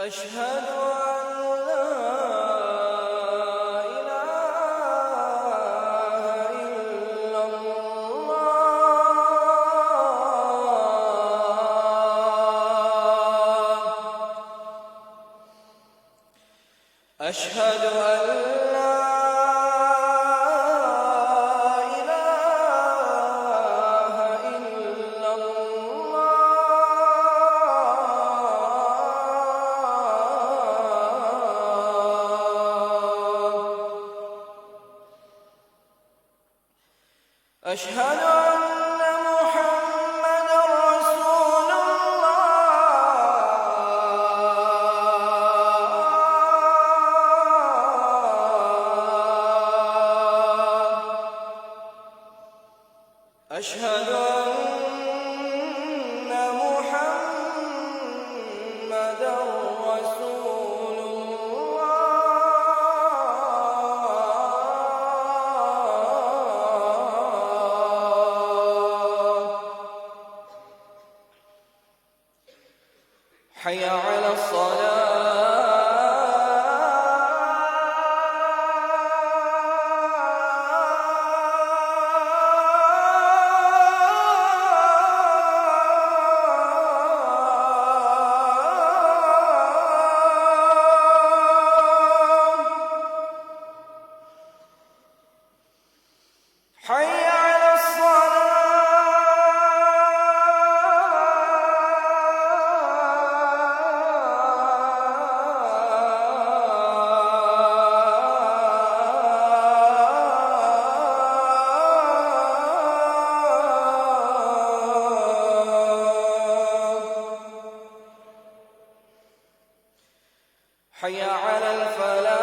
أشهد أن لا إله إلا الله. أشهد أن لا إله إلا الله. أشهد أن محمدًا رسول الله. أشهد أن محمدًا رسول حي على الصلاة. حي على حي على الفلاح.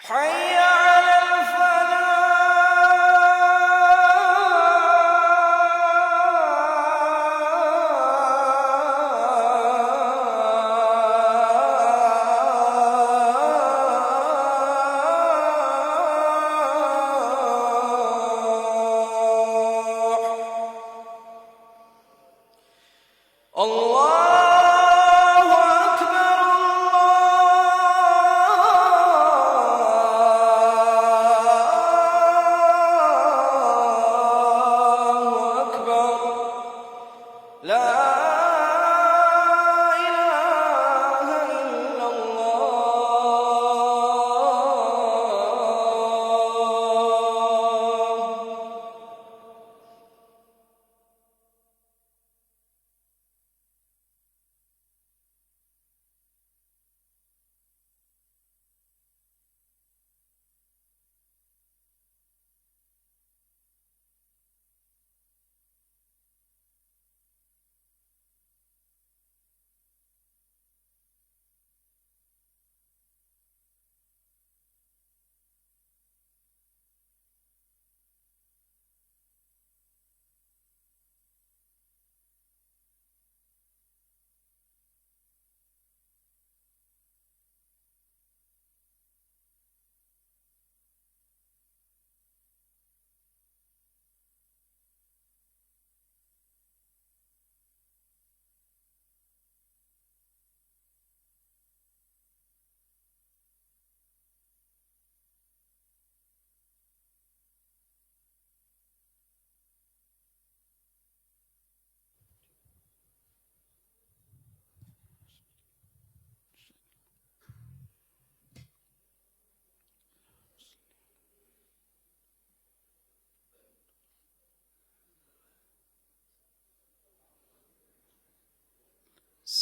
حي على الفلاح.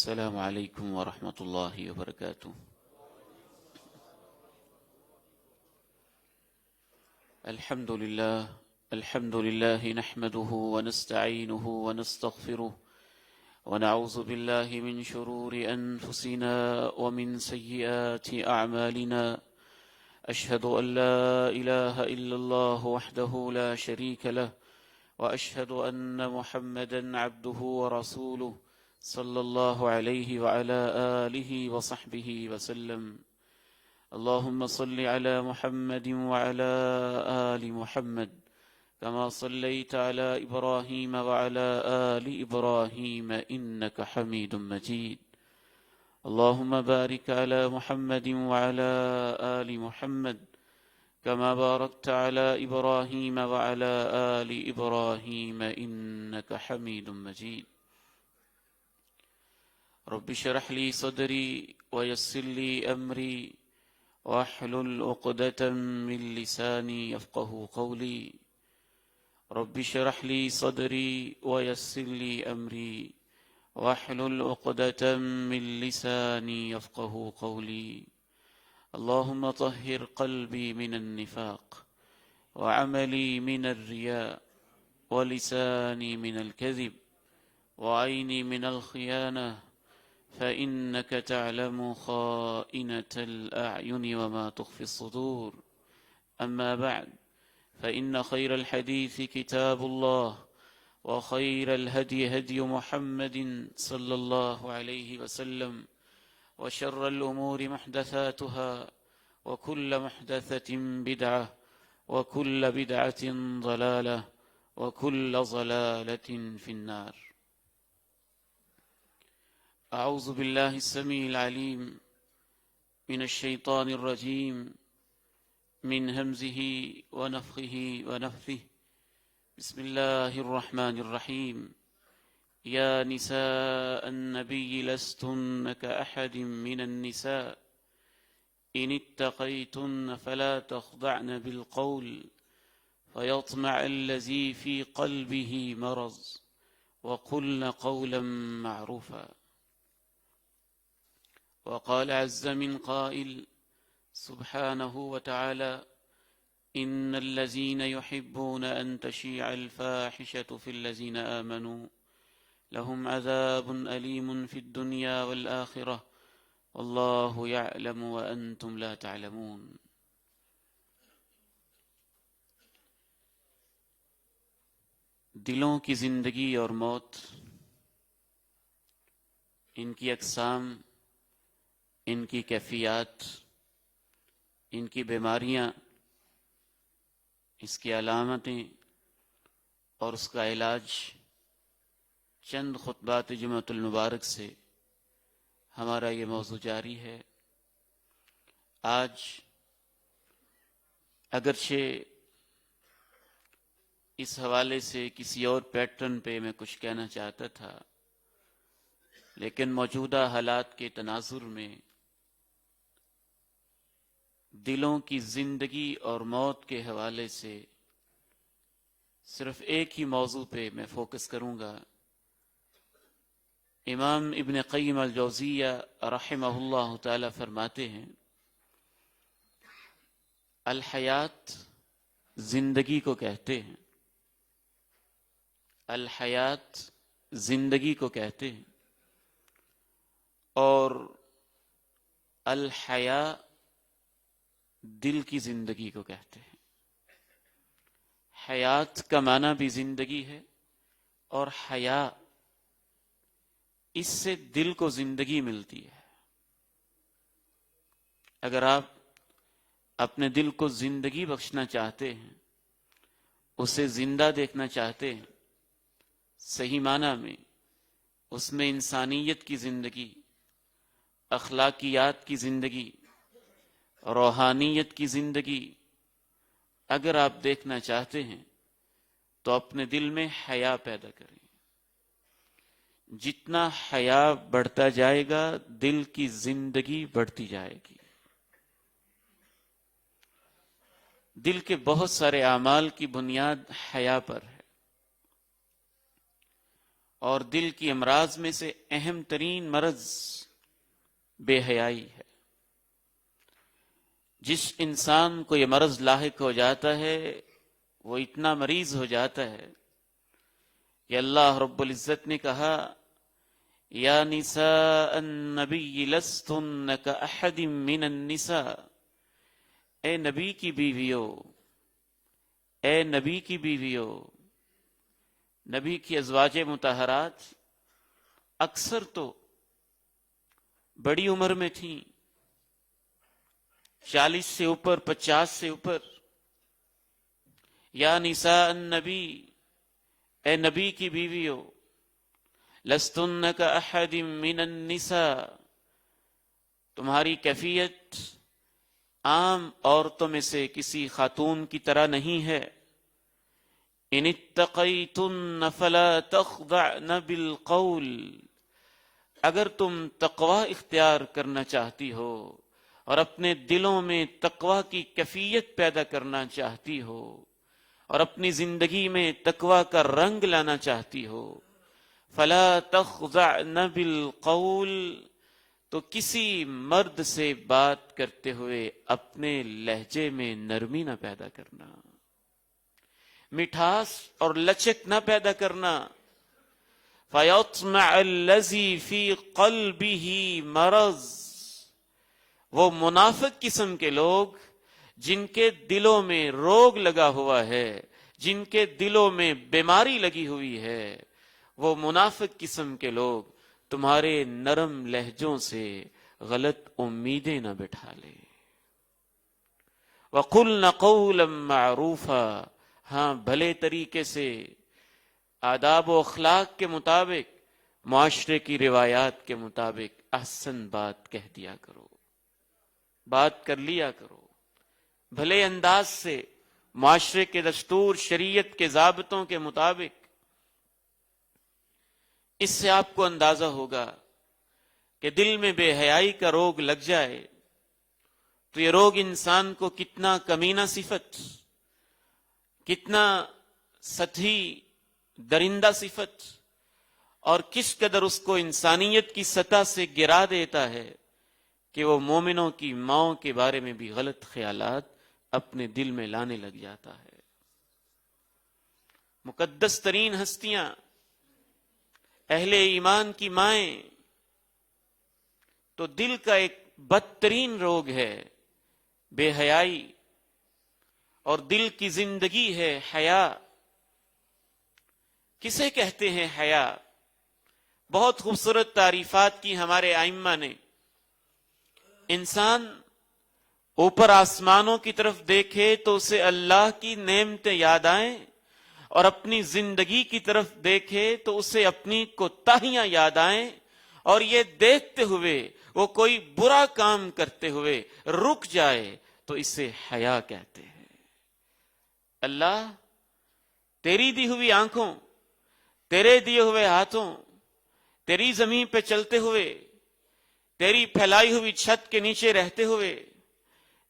السلام علیکم ورحمۃ اللہ وبرکاتہ۔ الحمد للہ نحمده ونستعینه ونستغفره ونعوذ باللہ من شرور انفسنا ومن سیئات اعمالنا، اشہد ان لا الہ الا اللہ وحدہ لا شریک له، واشہد ان محمدا عبدہ ورسولہ صلی اللہ علیہ وعلى آلہ وصحبہ وسلم۔ اللہم صل علی محمد وعلى آل محمد كما صلیت علی ابراہیم وعلى آل ابراہیم انک حمید مجید۔ اللہم بارک علی محمد وعلى آل محمد كما بارکت علی ابراہیم وعلى آل ابراہیم انک حمید مجید۔ رب اشرح لي صدري ويسر لي أمري واحلل عقدة من لساني يفقهوا قولي۔ رب اشرح لي صدري ويسر لي أمري واحلل عقدة من لساني يفقهوا قولي۔ اللهم طهر قلبي من النفاق وعملي من الرياء ولساني من الكذب وعيني من الخيانة، فإنك تعلم خائنة الأعين وما تخفي الصدور، أما بعد فإن خير الحديث كتاب الله، وخير الهدي هدي محمد صلى الله عليه وسلم، وشر الأمور محدثاتها، وكل محدثة بدعة، وكل بدعة ضلالة، وكل ضلالة في النار۔ اعوذ باللہ السمیع العلیم من الشیطان الرجیم، من ہمزہ ونفخہ ونفثہ، بسم اللہ الرحمن الرحیم۔ یا نساء النبی لستن کأحد من النساء ان اتقیتن فلا تخضعن بالقول فيطمع الذی في قلبه مرض وقلن قولا معروفا۔ وقال عز من قائل سبحانه وتعالى إن الذين يحبون أن تشيع الفاحشة في الذين آمنوا لهم عذاب أليم في الدنيا والآخرة والله يعلم وأنتم لا تعلمون۔ دلوں کی زندگی اور موت، ان کی اقسام، ان کی کیفیات، ان کی بیماریاں، اس کی علامتیں اور اس کا علاج چند خطبات جمعۃ المبارک سے ہمارا یہ موضوع جاری ہے۔ آج اگرچہ اس حوالے سے کسی اور پیٹرن پہ میں کچھ کہنا چاہتا تھا، لیکن موجودہ حالات کے تناظر میں دلوں کی زندگی اور موت کے حوالے سے صرف ایک ہی موضوع پہ میں فوکس کروں گا۔ امام ابن قیم الجوزیہ رحمہ اللہ تعالی فرماتے ہیں، الحیات زندگی کو کہتے ہیں، الحیات زندگی کو کہتے ہیں، اور الحیا دل کی زندگی کو کہتے ہیں۔ حیات کا معنی بھی زندگی ہے، اور حیا اس سے دل کو زندگی ملتی ہے۔ اگر آپ اپنے دل کو زندگی بخشنا چاہتے ہیں، اسے زندہ دیکھنا چاہتے ہیں، صحیح معنی میں اس میں انسانیت کی زندگی، اخلاقیات کی زندگی، روحانیت کی زندگی اگر آپ دیکھنا چاہتے ہیں تو اپنے دل میں حیا پیدا کریں۔ جتنا حیا بڑھتا جائے گا دل کی زندگی بڑھتی جائے گی۔ دل کے بہت سارے اعمال کی بنیاد حیا پر ہے، اور دل کی امراض میں سے اہم ترین مرض بے حیائی ہے. جس انسان کو یہ مرض لاحق ہو جاتا ہے وہ اتنا مریض ہو جاتا ہے کہ اللہ رب العزت نے کہا یا نساء النبی لستن کاحد من النساء، اے نبی کی بیویو، اے نبی کی بیویو. نبی کی ازواج مطہرات اکثر تو بڑی عمر میں تھیں، 40 سے اوپر، 50 سے اوپر. یا نساء النبی، اے نبی کی بیویو، لستن کاحد من النساء، تمہاری کیفیت عام عورتوں میں سے کسی خاتون کی طرح نہیں ہے. ان اتقیتن فلا تخضعن بالقول، اگر تم تقوی اختیار کرنا چاہتی ہو اور اپنے دلوں میں تقوی کی کیفیت پیدا کرنا چاہتی ہو اور اپنی زندگی میں تقوی کا رنگ لانا چاہتی ہو، فلا تخضعن بالقول، تو کسی مرد سے بات کرتے ہوئے اپنے لہجے میں نرمی نہ پیدا کرنا، مٹھاس اور لچک نہ پیدا کرنا. فَيَطْمَعَ الَّذِي فِي قَلْبِهِ مرض، وہ منافق قسم کے لوگ جن کے دلوں میں روگ لگا ہوا ہے، جن کے دلوں میں بیماری لگی ہوئی ہے، وہ منافق قسم کے لوگ تمہارے نرم لہجوں سے غلط امیدیں نہ بٹھا لے. وَقُلْنَ قَوْلًا مَّعْرُوفًا، ہاں بھلے طریقے سے، آداب و اخلاق کے مطابق، معاشرے کی روایات کے مطابق احسن بات کہہ دیا کرو، بات کر لیا کرو بھلے انداز سے، معاشرے کے دستور، شریعت کے ضابطوں کے مطابق. اس سے آپ کو اندازہ ہوگا کہ دل میں بے حیائی کا روگ لگ جائے تو یہ روگ انسان کو کتنا کمینہ صفت، کتنا سطحی درندہ صفت، اور کس قدر اس کو انسانیت کی سطح سے گرا دیتا ہے کہ وہ مومنوں کی ماؤں کے بارے میں بھی غلط خیالات اپنے دل میں لانے لگ جاتا ہے. مقدس ترین ہستیاں، اہل ایمان کی مائیں، تو دل کا ایک بدترین روگ ہے بے حیائی، اور دل کی زندگی ہے حیا. کسے کہتے ہیں حیا؟ بہت خوبصورت تعریفات کی ہمارے ائمہ نے. انسان اوپر آسمانوں کی طرف دیکھے تو اسے اللہ کی نعمتیں یاد آئیں، اور اپنی زندگی کی طرف دیکھے تو اسے اپنی کوتاہیاں یاد آئیں، اور یہ دیکھتے ہوئے وہ کوئی برا کام کرتے ہوئے رک جائے تو اسے حیا کہتے ہیں. اللہ، تیری دی ہوئی آنکھوں، تیرے دیے ہوئے ہاتھوں، تیری زمین پہ چلتے ہوئے، تیری پھیلائی ہوئی چھت کے نیچے رہتے ہوئے،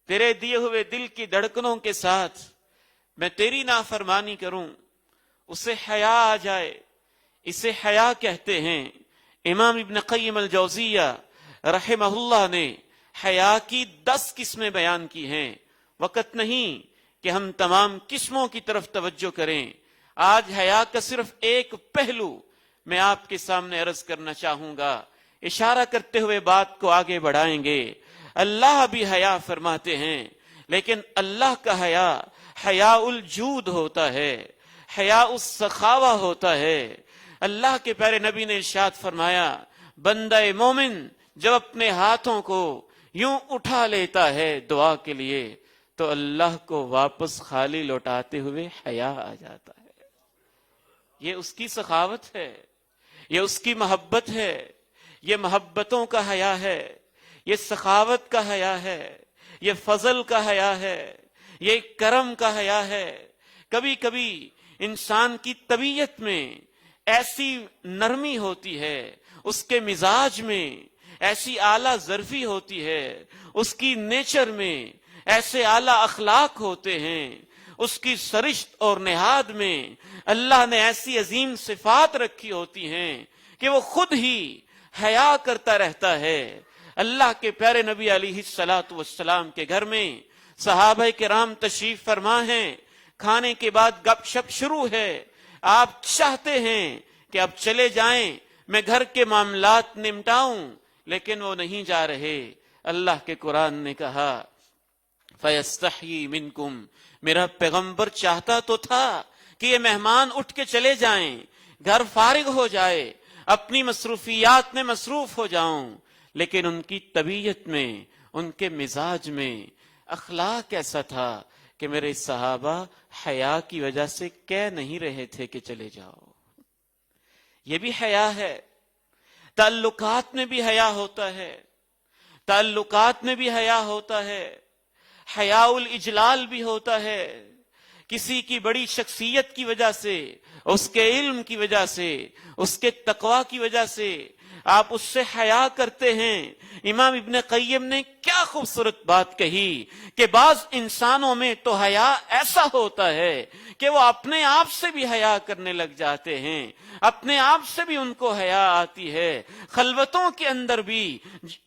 تیرے دیے ہوئے دل کی دھڑکنوں کے ساتھ میں تیری نافرمانی کروں، اسے حیا آ جائے، اسے حیا کہتے ہیں. امام ابن قیم الجوزیہ رحمہ اللہ نے حیا کی 10 قسمیں بیان کی ہیں. وقت نہیں کہ ہم تمام قسموں کی طرف توجہ کریں. آج حیا کا صرف ایک پہلو میں آپ کے سامنے عرض کرنا چاہوں گا، اشارہ کرتے ہوئے بات کو آگے بڑھائیں گے. اللہ بھی حیا فرماتے ہیں، لیکن اللہ کا حیا حیاء الجود ہوتا ہے، حیاء السخاوہ ہوتا ہے. اللہ کے پیارے نبی نے ارشاد فرمایا، بندہ مومن جب اپنے ہاتھوں کو یوں اٹھا لیتا ہے دعا کے لیے تو اللہ کو واپس خالی لوٹاتے ہوئے حیا آ جاتا ہے. یہ اس کی سخاوت ہے، یہ اس کی محبت ہے، یہ محبتوں کا حیا ہے، یہ سخاوت کا حیا ہے، یہ فضل کا حیا ہے، یہ کرم کا حیا ہے. کبھی کبھی انسان کی طبیعت میں ایسی نرمی ہوتی ہے، اس کے مزاج میں ایسی اعلیٰ ظرفی ہوتی ہے، اس کی نیچر میں ایسے اعلیٰ اخلاق ہوتے ہیں، اس کی سرشت اور نہاد میں اللہ نے ایسی عظیم صفات رکھی ہوتی ہیں کہ وہ خود ہی حیا کرتا رہتا ہے. اللہ کے پیارے نبی علیہ الصلوۃ والسلام کے گھر میں صحابہ کرام تشریف فرما ہیں. کھانے کے بعد گپ شپ شروع ہے. آپ چاہتے ہیں کہ اب چلے جائیں, میں گھر کے معاملات نمٹاؤں, لیکن وہ نہیں جا رہے. اللہ کے قرآن نے کہا فَيَسْتَحْيِي مِنْكُمْ, میرا پیغمبر چاہتا تو تھا کہ یہ مہمان اٹھ کے چلے جائیں, گھر فارغ ہو جائے, اپنی مصروفیات میں مصروف ہو جاؤں, لیکن ان کی طبیعت میں, ان کے مزاج میں اخلاق ایسا تھا کہ میرے صحابہ حیا کی وجہ سے کہہ نہیں رہے تھے کہ چلے جاؤ. یہ بھی حیا ہے. تعلقات میں بھی حیا ہوتا ہے, تعلقات میں بھی حیا ہوتا ہے. حیاء الاجلال بھی ہوتا ہے. کسی کی بڑی شخصیت کی وجہ سے, اس کے علم کی وجہ سے, اس کے تقوی کی وجہ سے آپ اس سے حیا کرتے ہیں. امام ابن قیم نے کیا خوبصورت بات کہی کہ بعض انسانوں میں تو حیا ایسا ہوتا ہے کہ وہ اپنے آپ سے بھی حیا کرنے لگ جاتے ہیں, اپنے آپ سے بھی ان کو حیا آتی ہے. خلوتوں کے اندر بھی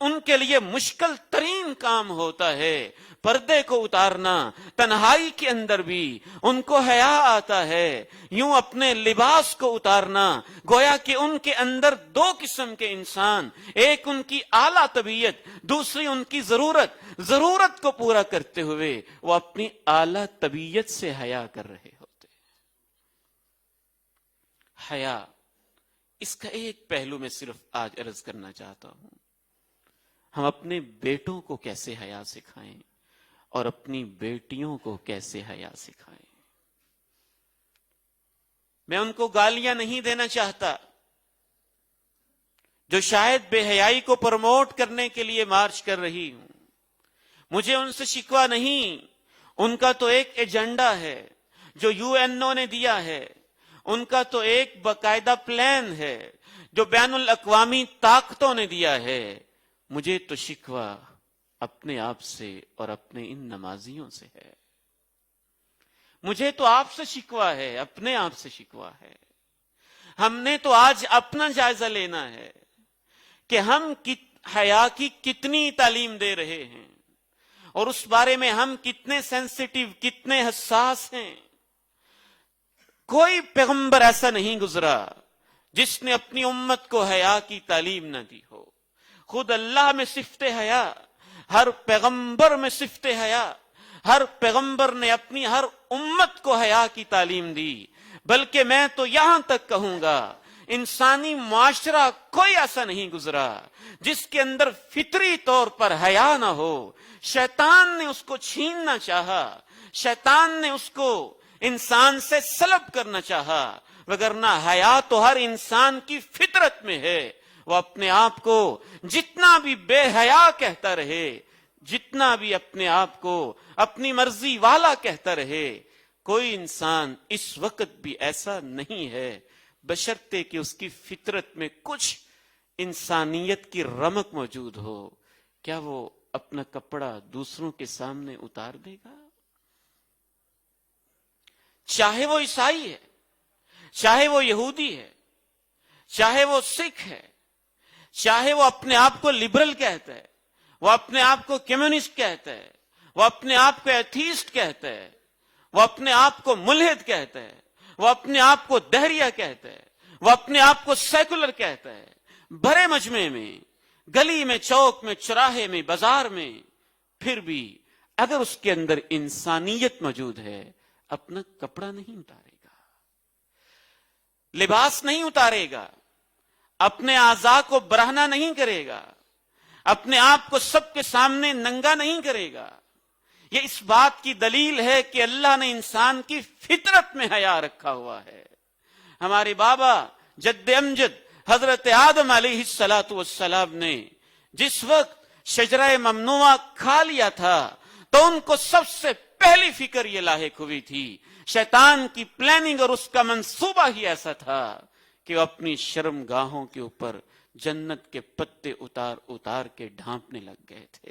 ان کے لیے مشکل ترین کام ہوتا ہے پردے کو اتارنا, تنہائی کے اندر بھی ان کو حیا آتا ہے. یوں اپنے لباس کو اتارنا, گویا کہ ان کے اندر دو قسم کے انسان, ایک ان کی اعلیٰ طبیعت, دوسری ان کی ضرورت کو پورا کرتے ہوئے وہ اپنی اعلیٰ طبیعت سے حیا کر رہے ہوتے. حیا, اس کا ایک پہلو میں صرف آج عرض کرنا چاہتا ہوں. ہم اپنے بیٹوں کو کیسے حیا سکھائیں اور اپنی بیٹیوں کو کیسے حیا سکھائیں. میں ان کو گالیاں نہیں دینا چاہتا جو شاید بے حیائی کو پروموٹ کرنے کے لیے مارچ کر رہی ہوں. مجھے ان سے شکوہ نہیں, ان کا تو ایک ایجنڈا ہے جو UN نے دیا ہے, ان کا تو ایک باقاعدہ پلان ہے جو بین الاقوامی طاقتوں نے دیا ہے. مجھے تو شکوہ اپنے آپ سے اور اپنے ان نمازیوں سے ہے. مجھے تو آپ سے شکوہ ہے, اپنے آپ سے شکوہ ہے. ہم نے تو آج اپنا جائزہ لینا ہے کہ ہم حیا کی کتنی تعلیم دے رہے ہیں اور اس بارے میں ہم کتنے سینسیٹیو, کتنے حساس ہیں. کوئی پیغمبر ایسا نہیں گزرا جس نے اپنی امت کو حیا کی تعلیم نہ دی ہو. خود اللہ میں صفت حیا, ہر پیغمبر میں صفت حیا, ہر پیغمبر نے اپنی ہر امت کو حیا کی تعلیم دی. بلکہ میں تو یہاں تک کہوں گا انسانی معاشرہ کوئی ایسا نہیں گزرا جس کے اندر فطری طور پر حیا نہ ہو. شیطان نے اس کو چھیننا چاہا, شیطان نے اس کو انسان سے سلب کرنا چاہا, وگرنہ حیا تو ہر انسان کی فطرت میں ہے. وہ اپنے آپ کو جتنا بھی بے حیا کہتا رہے, جتنا بھی اپنے آپ کو اپنی مرضی والا کہتا رہے, کوئی انسان اس وقت بھی ایسا نہیں ہے بشرطے کہ اس کی فطرت میں کچھ انسانیت کی رمق موجود ہو. کیا وہ اپنا کپڑا دوسروں کے سامنے اتار دے گا؟ چاہے وہ عیسائی ہے, چاہے وہ یہودی ہے, چاہے وہ سکھ ہے, چاہے وہ اپنے آپ کو لبرل کہتا ہے, وہ اپنے آپ کو کمیونسٹ کہتا ہے, وہ اپنے آپ کو ایتھیسٹ کہتا ہے, وہ اپنے آپ کو ملحد کہتا ہے, وہ اپنے آپ کو دہریہ کہتا ہے, وہ اپنے آپ کو سیکولر کہتا ہے. بھرے مجمع میں, گلی میں, چوک میں, چوراہے میں, بازار میں, پھر بھی اگر اس کے اندر انسانیت موجود ہے اپنا کپڑا نہیں اتارے گا, لباس نہیں اتارے گا, اپنے اعضاء کو برہنہ نہیں کرے گا, اپنے آپ کو سب کے سامنے ننگا نہیں کرے گا. یہ اس بات کی دلیل ہے کہ اللہ نے انسان کی فطرت میں حیا رکھا ہوا ہے. ہمارے بابا جد امجد حضرت آدم علیہ الصلوۃ والسلام نے جس وقت شجرہ ممنوعہ کھا لیا تھا تو ان کو سب سے پہلی فکر یہ لاحق ہوئی تھی. شیطان کی پلاننگ اور اس کا منصوبہ ہی ایسا تھا کہ وہ اپنی شرم گاہوں کے اوپر جنت کے پتے اتار اتار کے ڈھانپنے لگ گئے تھے.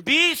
20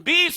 20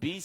20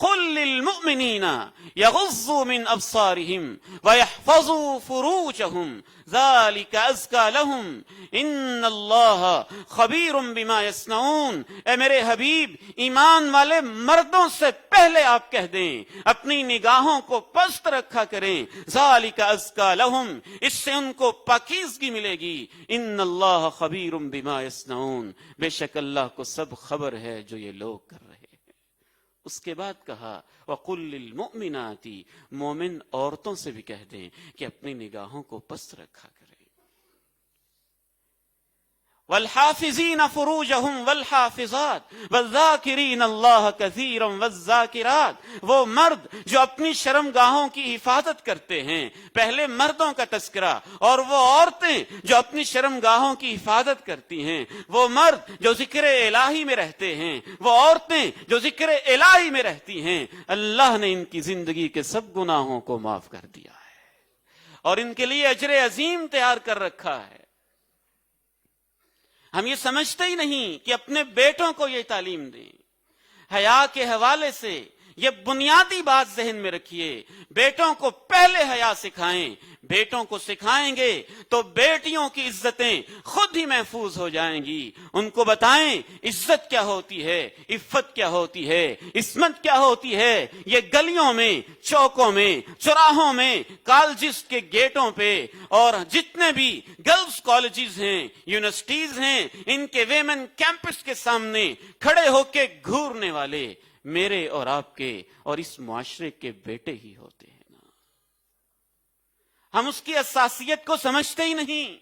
قل للمؤمنین یغضوا من ابصارهم ویحفظوا فروجهم ذلك ازکی لهم ان اللہ خبیر بما یصنعون۔ اے میرے حبیب، ایمان والے مردوں سے پہلے آپ کہہ دیں اپنی نگاہوں کو پست رکھا کریں، ذالک ازکی لہم، اس سے ان کو پاکیزگی ملے گی، ان اللہ خبیر بما یصنعون، بے شک اللہ کو سب خبر ہے جو یہ لوگ کر رہے ہیں۔ اس کے بعد کہا وَقُلْ لِلْمُؤْمِنَاتِ، مومن عورتوں سے بھی کہہ دیں کہ اپنی نگاہوں کو پست رکھا کریں۔ والحافظین فروجہم والحافظات والذاکرین اللہ کثیرا والذاکرات، وہ مرد جو اپنی شرمگاہوں کی حفاظت کرتے ہیں، پہلے مردوں کا تذکرہ، اور وہ عورتیں جو اپنی شرمگاہوں کی حفاظت کرتی ہیں، وہ مرد جو ذکر الہی میں رہتے ہیں، وہ عورتیں جو ذکر الہی میں رہتی ہیں، اللہ نے ان کی زندگی کے سب گناہوں کو معاف کر دیا ہے اور ان کے لیے اجر عظیم تیار کر رکھا ہے۔ ہم یہ سمجھتے ہی نہیں کہ اپنے بیٹوں کو یہ تعلیم دیں۔ حیا کے حوالے سے یہ بنیادی بات ذہن میں رکھیے، بیٹوں کو پہلے حیا سکھائیں، بیٹوں کو سکھائیں گے تو بیٹیوں کی عزتیں خود ہی محفوظ ہو جائیں گی۔ ان کو بتائیں عزت کیا ہوتی ہے، عفت کیا ہوتی ہے، عصمت کیا ہوتی ہے۔ یہ گلیوں میں، چوکوں میں، چوراہوں میں، کالجز کے گیٹوں پہ، اور جتنے بھی گرلز کالجز ہیں، یونیورسٹیز ہیں، ان کے ویمن کیمپس کے سامنے کھڑے ہو کے گھورنے والے میرے اور آپ کے اور اس معاشرے کے بیٹے ہی ہوتے ہیں۔ ہم اس کی اساسیت کو سمجھتے ہی نہیں۔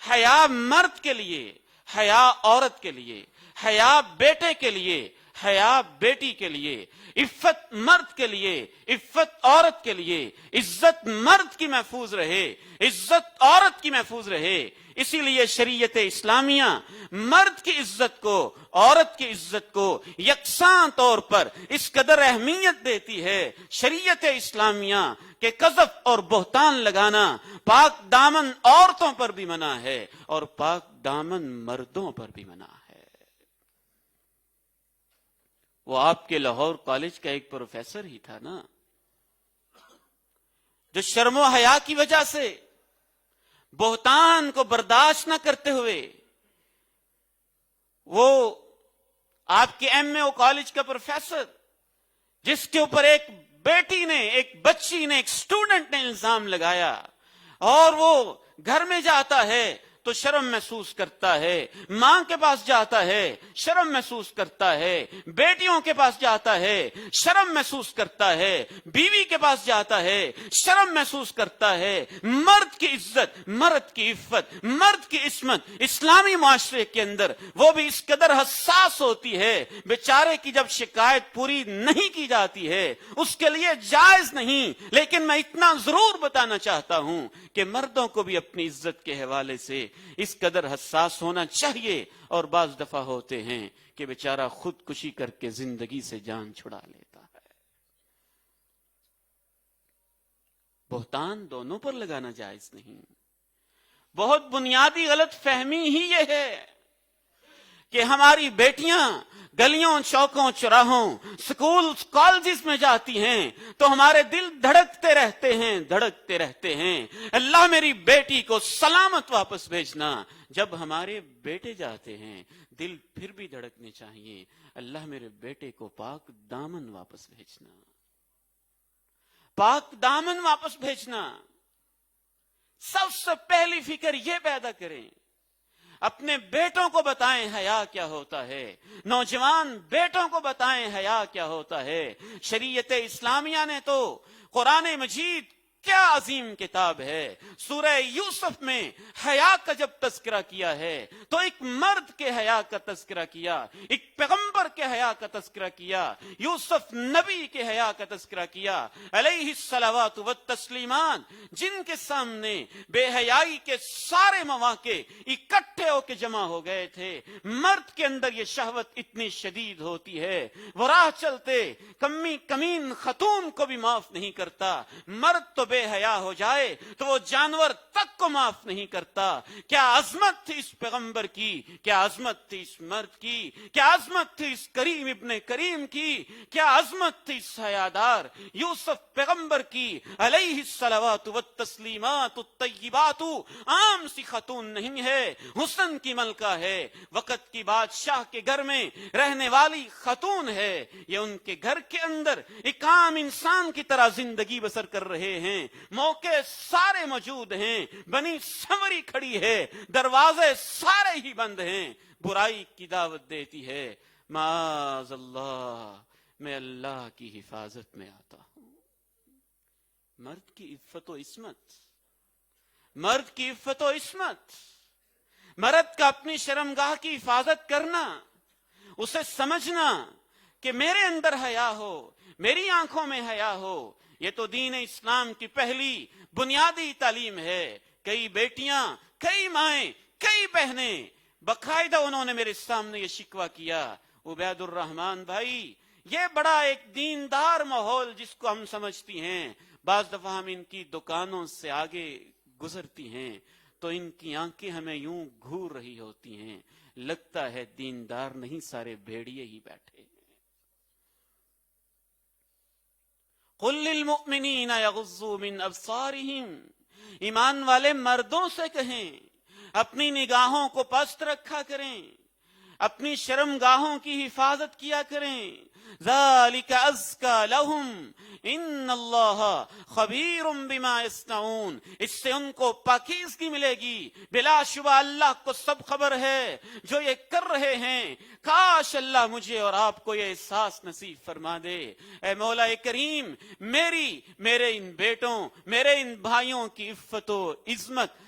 حیا مرد کے لیے، حیا عورت کے لیے، حیا بیٹے کے لیے، حیا بیٹی کے لیے، عفت مرد کے لیے، عفت عورت کے لیے، عزت مرد کی محفوظ رہے، عزت عورت کی محفوظ رہے۔ اسی لیے شریعت اسلامیہ مرد کی عزت کو، عورت کی عزت کو یکساں طور پر اس قدر اہمیت دیتی ہے۔ شریعت اسلامیہ کہ قذف اور بہتان لگانا پاک دامن عورتوں پر بھی منع ہے اور پاک دامن مردوں پر بھی منع ہے۔ وہ آپ کے لاہور کالج کا ایک پروفیسر ہی تھا نا، جو شرم و حیا کی وجہ سے بہتان کو برداشت نہ کرتے ہوئے، وہ آپ کے ایم اے او کالج کا پروفیسر، جس کے اوپر ایک بیٹی نے، ایک بچی نے، ایک سٹوڈنٹ نے الزام لگایا، اور وہ گھر میں جاتا ہے تو شرم محسوس کرتا ہے، ماں کے پاس جاتا ہے شرم محسوس کرتا ہے، بیٹیوں کے پاس جاتا ہے شرم محسوس کرتا ہے، بیوی کے پاس جاتا ہے شرم محسوس کرتا ہے۔ مرد کی عزت، مرد کی عفت، مرد کی عصمت اسلامی معاشرے کے اندر وہ بھی اس قدر حساس ہوتی ہے، بیچارے کی جب شکایت پوری نہیں کی جاتی ہے اس کے لیے جائز نہیں۔ لیکن میں اتنا ضرور بتانا چاہتا ہوں کہ مردوں کو بھی اپنی عزت کے حوالے سے اس قدر حساس ہونا چاہیے، اور بعض دفعہ ہوتے ہیں کہ بیچارہ خودکشی کر کے زندگی سے جان چھڑا لیتا ہے۔ بہتان دونوں پر لگانا جائز نہیں۔ بہت بنیادی غلط فہمی ہی یہ ہے کہ ہماری بیٹیاں گلیوں، چوکوں، چوراہوں، سکول، کالجز میں جاتی ہیں تو ہمارے دل دھڑکتے رہتے ہیں، دھڑکتے رہتے ہیں۔ اللہ میری بیٹی کو سلامت واپس بھیجنا۔ جب ہمارے بیٹے جاتے ہیں دل پھر بھی دھڑکنے چاہیے، اللہ میرے بیٹے کو پاک دامن واپس بھیجنا، پاک دامن واپس بھیجنا۔ سب سے پہلی فکر یہ پیدا کریں، اپنے بیٹوں کو بتائیں حیا کیا ہوتا ہے، نوجوان بیٹوں کو بتائیں حیا کیا ہوتا ہے۔ شریعت اسلامیہ نے تو قرآن مجید کیا عظیم کتاب ہے، سورہ یوسف میں حیا کا جب تذکرہ کیا ہے تو ایک مرد کے حیا کا تذکرہ کیا، ایک پیغمبر کے حیا کا تذکرہ کیا، یوسف نبی کے حیا کا تذکرہ کیا علیہ الصلوات والتسلیمات، جن کے سامنے بے حیائی کے سارے مواقع اکٹھے اکٹھے ہو کے جمع ہو گئے تھے. مرد کے اندر یہ شہوت اتنی شدید ہوتی ہے, وہ راہ چلتے کمین خاتون کو بھی معاف نہیں کرتا. مرد تو بے حیا ہو جائے تو وہ جانور تک کو معاف نہیں کرتا. کیا عظمت تھی اس پیغمبر کی, کیا عظمت تھی اس مرد کی, کیا عظمت تھی اس کریم ابن کریم کی, کیا عظمت تھی اس حیادار یوسف پیغمبر کی علیہ الصلوات والتسلیمات الطیبات. عام سی خاتون نہیں ہے, حسن کی ملکہ ہے, وقت کی بادشاہ کے گھر میں رہنے والی خاتون ہے. یہ ان کے گھر کے اندر ایک عام انسان کی طرح زندگی بسر کر رہے ہیں. موقع سارے موجود ہیں, بنی سنوری کھڑی ہے, دروازے سارے ہی بند ہیں, برائی کی دعوت دیتی ہے. معاذ اللہ, میں اللہ کی حفاظت میں آتا ہوں. مرد کی عفت و عصمت, مرد کی عفت و عصمت, مرد کا اپنی شرمگاہ کی حفاظت کرنا, اسے سمجھنا کہ میرے اندر حیا ہو, میری آنکھوں میں حیا ہو, یہ تو دین اسلام کی پہلی بنیادی تعلیم ہے. کئی بیٹیاں, کئی مائیں, کئی بہنیں باقاعدہ انہوں نے میرے سامنے یہ شکوہ کیا, عبید الرحمان بھائی یہ بڑا ایک دیندار ماحول جس کو ہم سمجھتی ہیں, بعض دفعہ ہم ان کی دکانوں سے آگے گزرتی ہیں تو ان کی آنکھیں ہمیں یوں گھور رہی ہوتی ہیں, لگتا ہے دیندار نہیں سارے بھیڑیے ہی بیٹھے ہیں. قل للمؤمنین یغضوا من ابصارہم, ایمان والے مردوں سے کہیں اپنی نگاہوں کو پست رکھا کریں, اپنی شرمگاہوں کی حفاظت کیا کریں. ذالک ازکی لہم ان اللہ خبیر بما یصنعون, اس سے ان کو پاکیزگی ملے گی, بلا شبہ اللہ کو سب خبر ہے جو یہ کر رہے ہیں. کاش اللہ مجھے اور آپ کو یہ احساس نصیب فرما دے. اے مولا کریم, میرے ان بیٹوں, میرے ان بھائیوں کی عفت و عصمت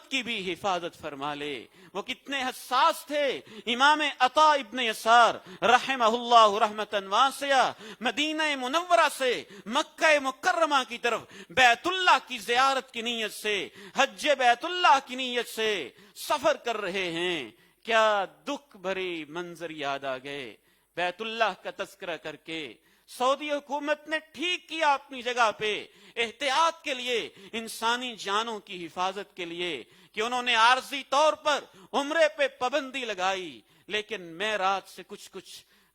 کی بھی حفاظت فرما لے. وہ کتنے حساس تھے. امام عطا ابن یسار رحمہ اللہ رحمتاً واسعہ مدینہ منورہ سے مکہ مکرمہ کی طرف بیت اللہ کی زیارت کی نیت سے, حج بیت اللہ کی نیت سے سفر کر رہے ہیں. کیا دکھ بھری منظر یاد آ گئے. بیت اللہ کا تذکرہ کر کے سعودی حکومت نے ٹھیک کیا اپنی جگہ پہ, احتیاط کے لیے, انسانی جانوں کی حفاظت کے لیے, کہ انہوں نے عارضی طور پر عمرے پہ پابندی لگائی. لیکن میں رات سے کچھ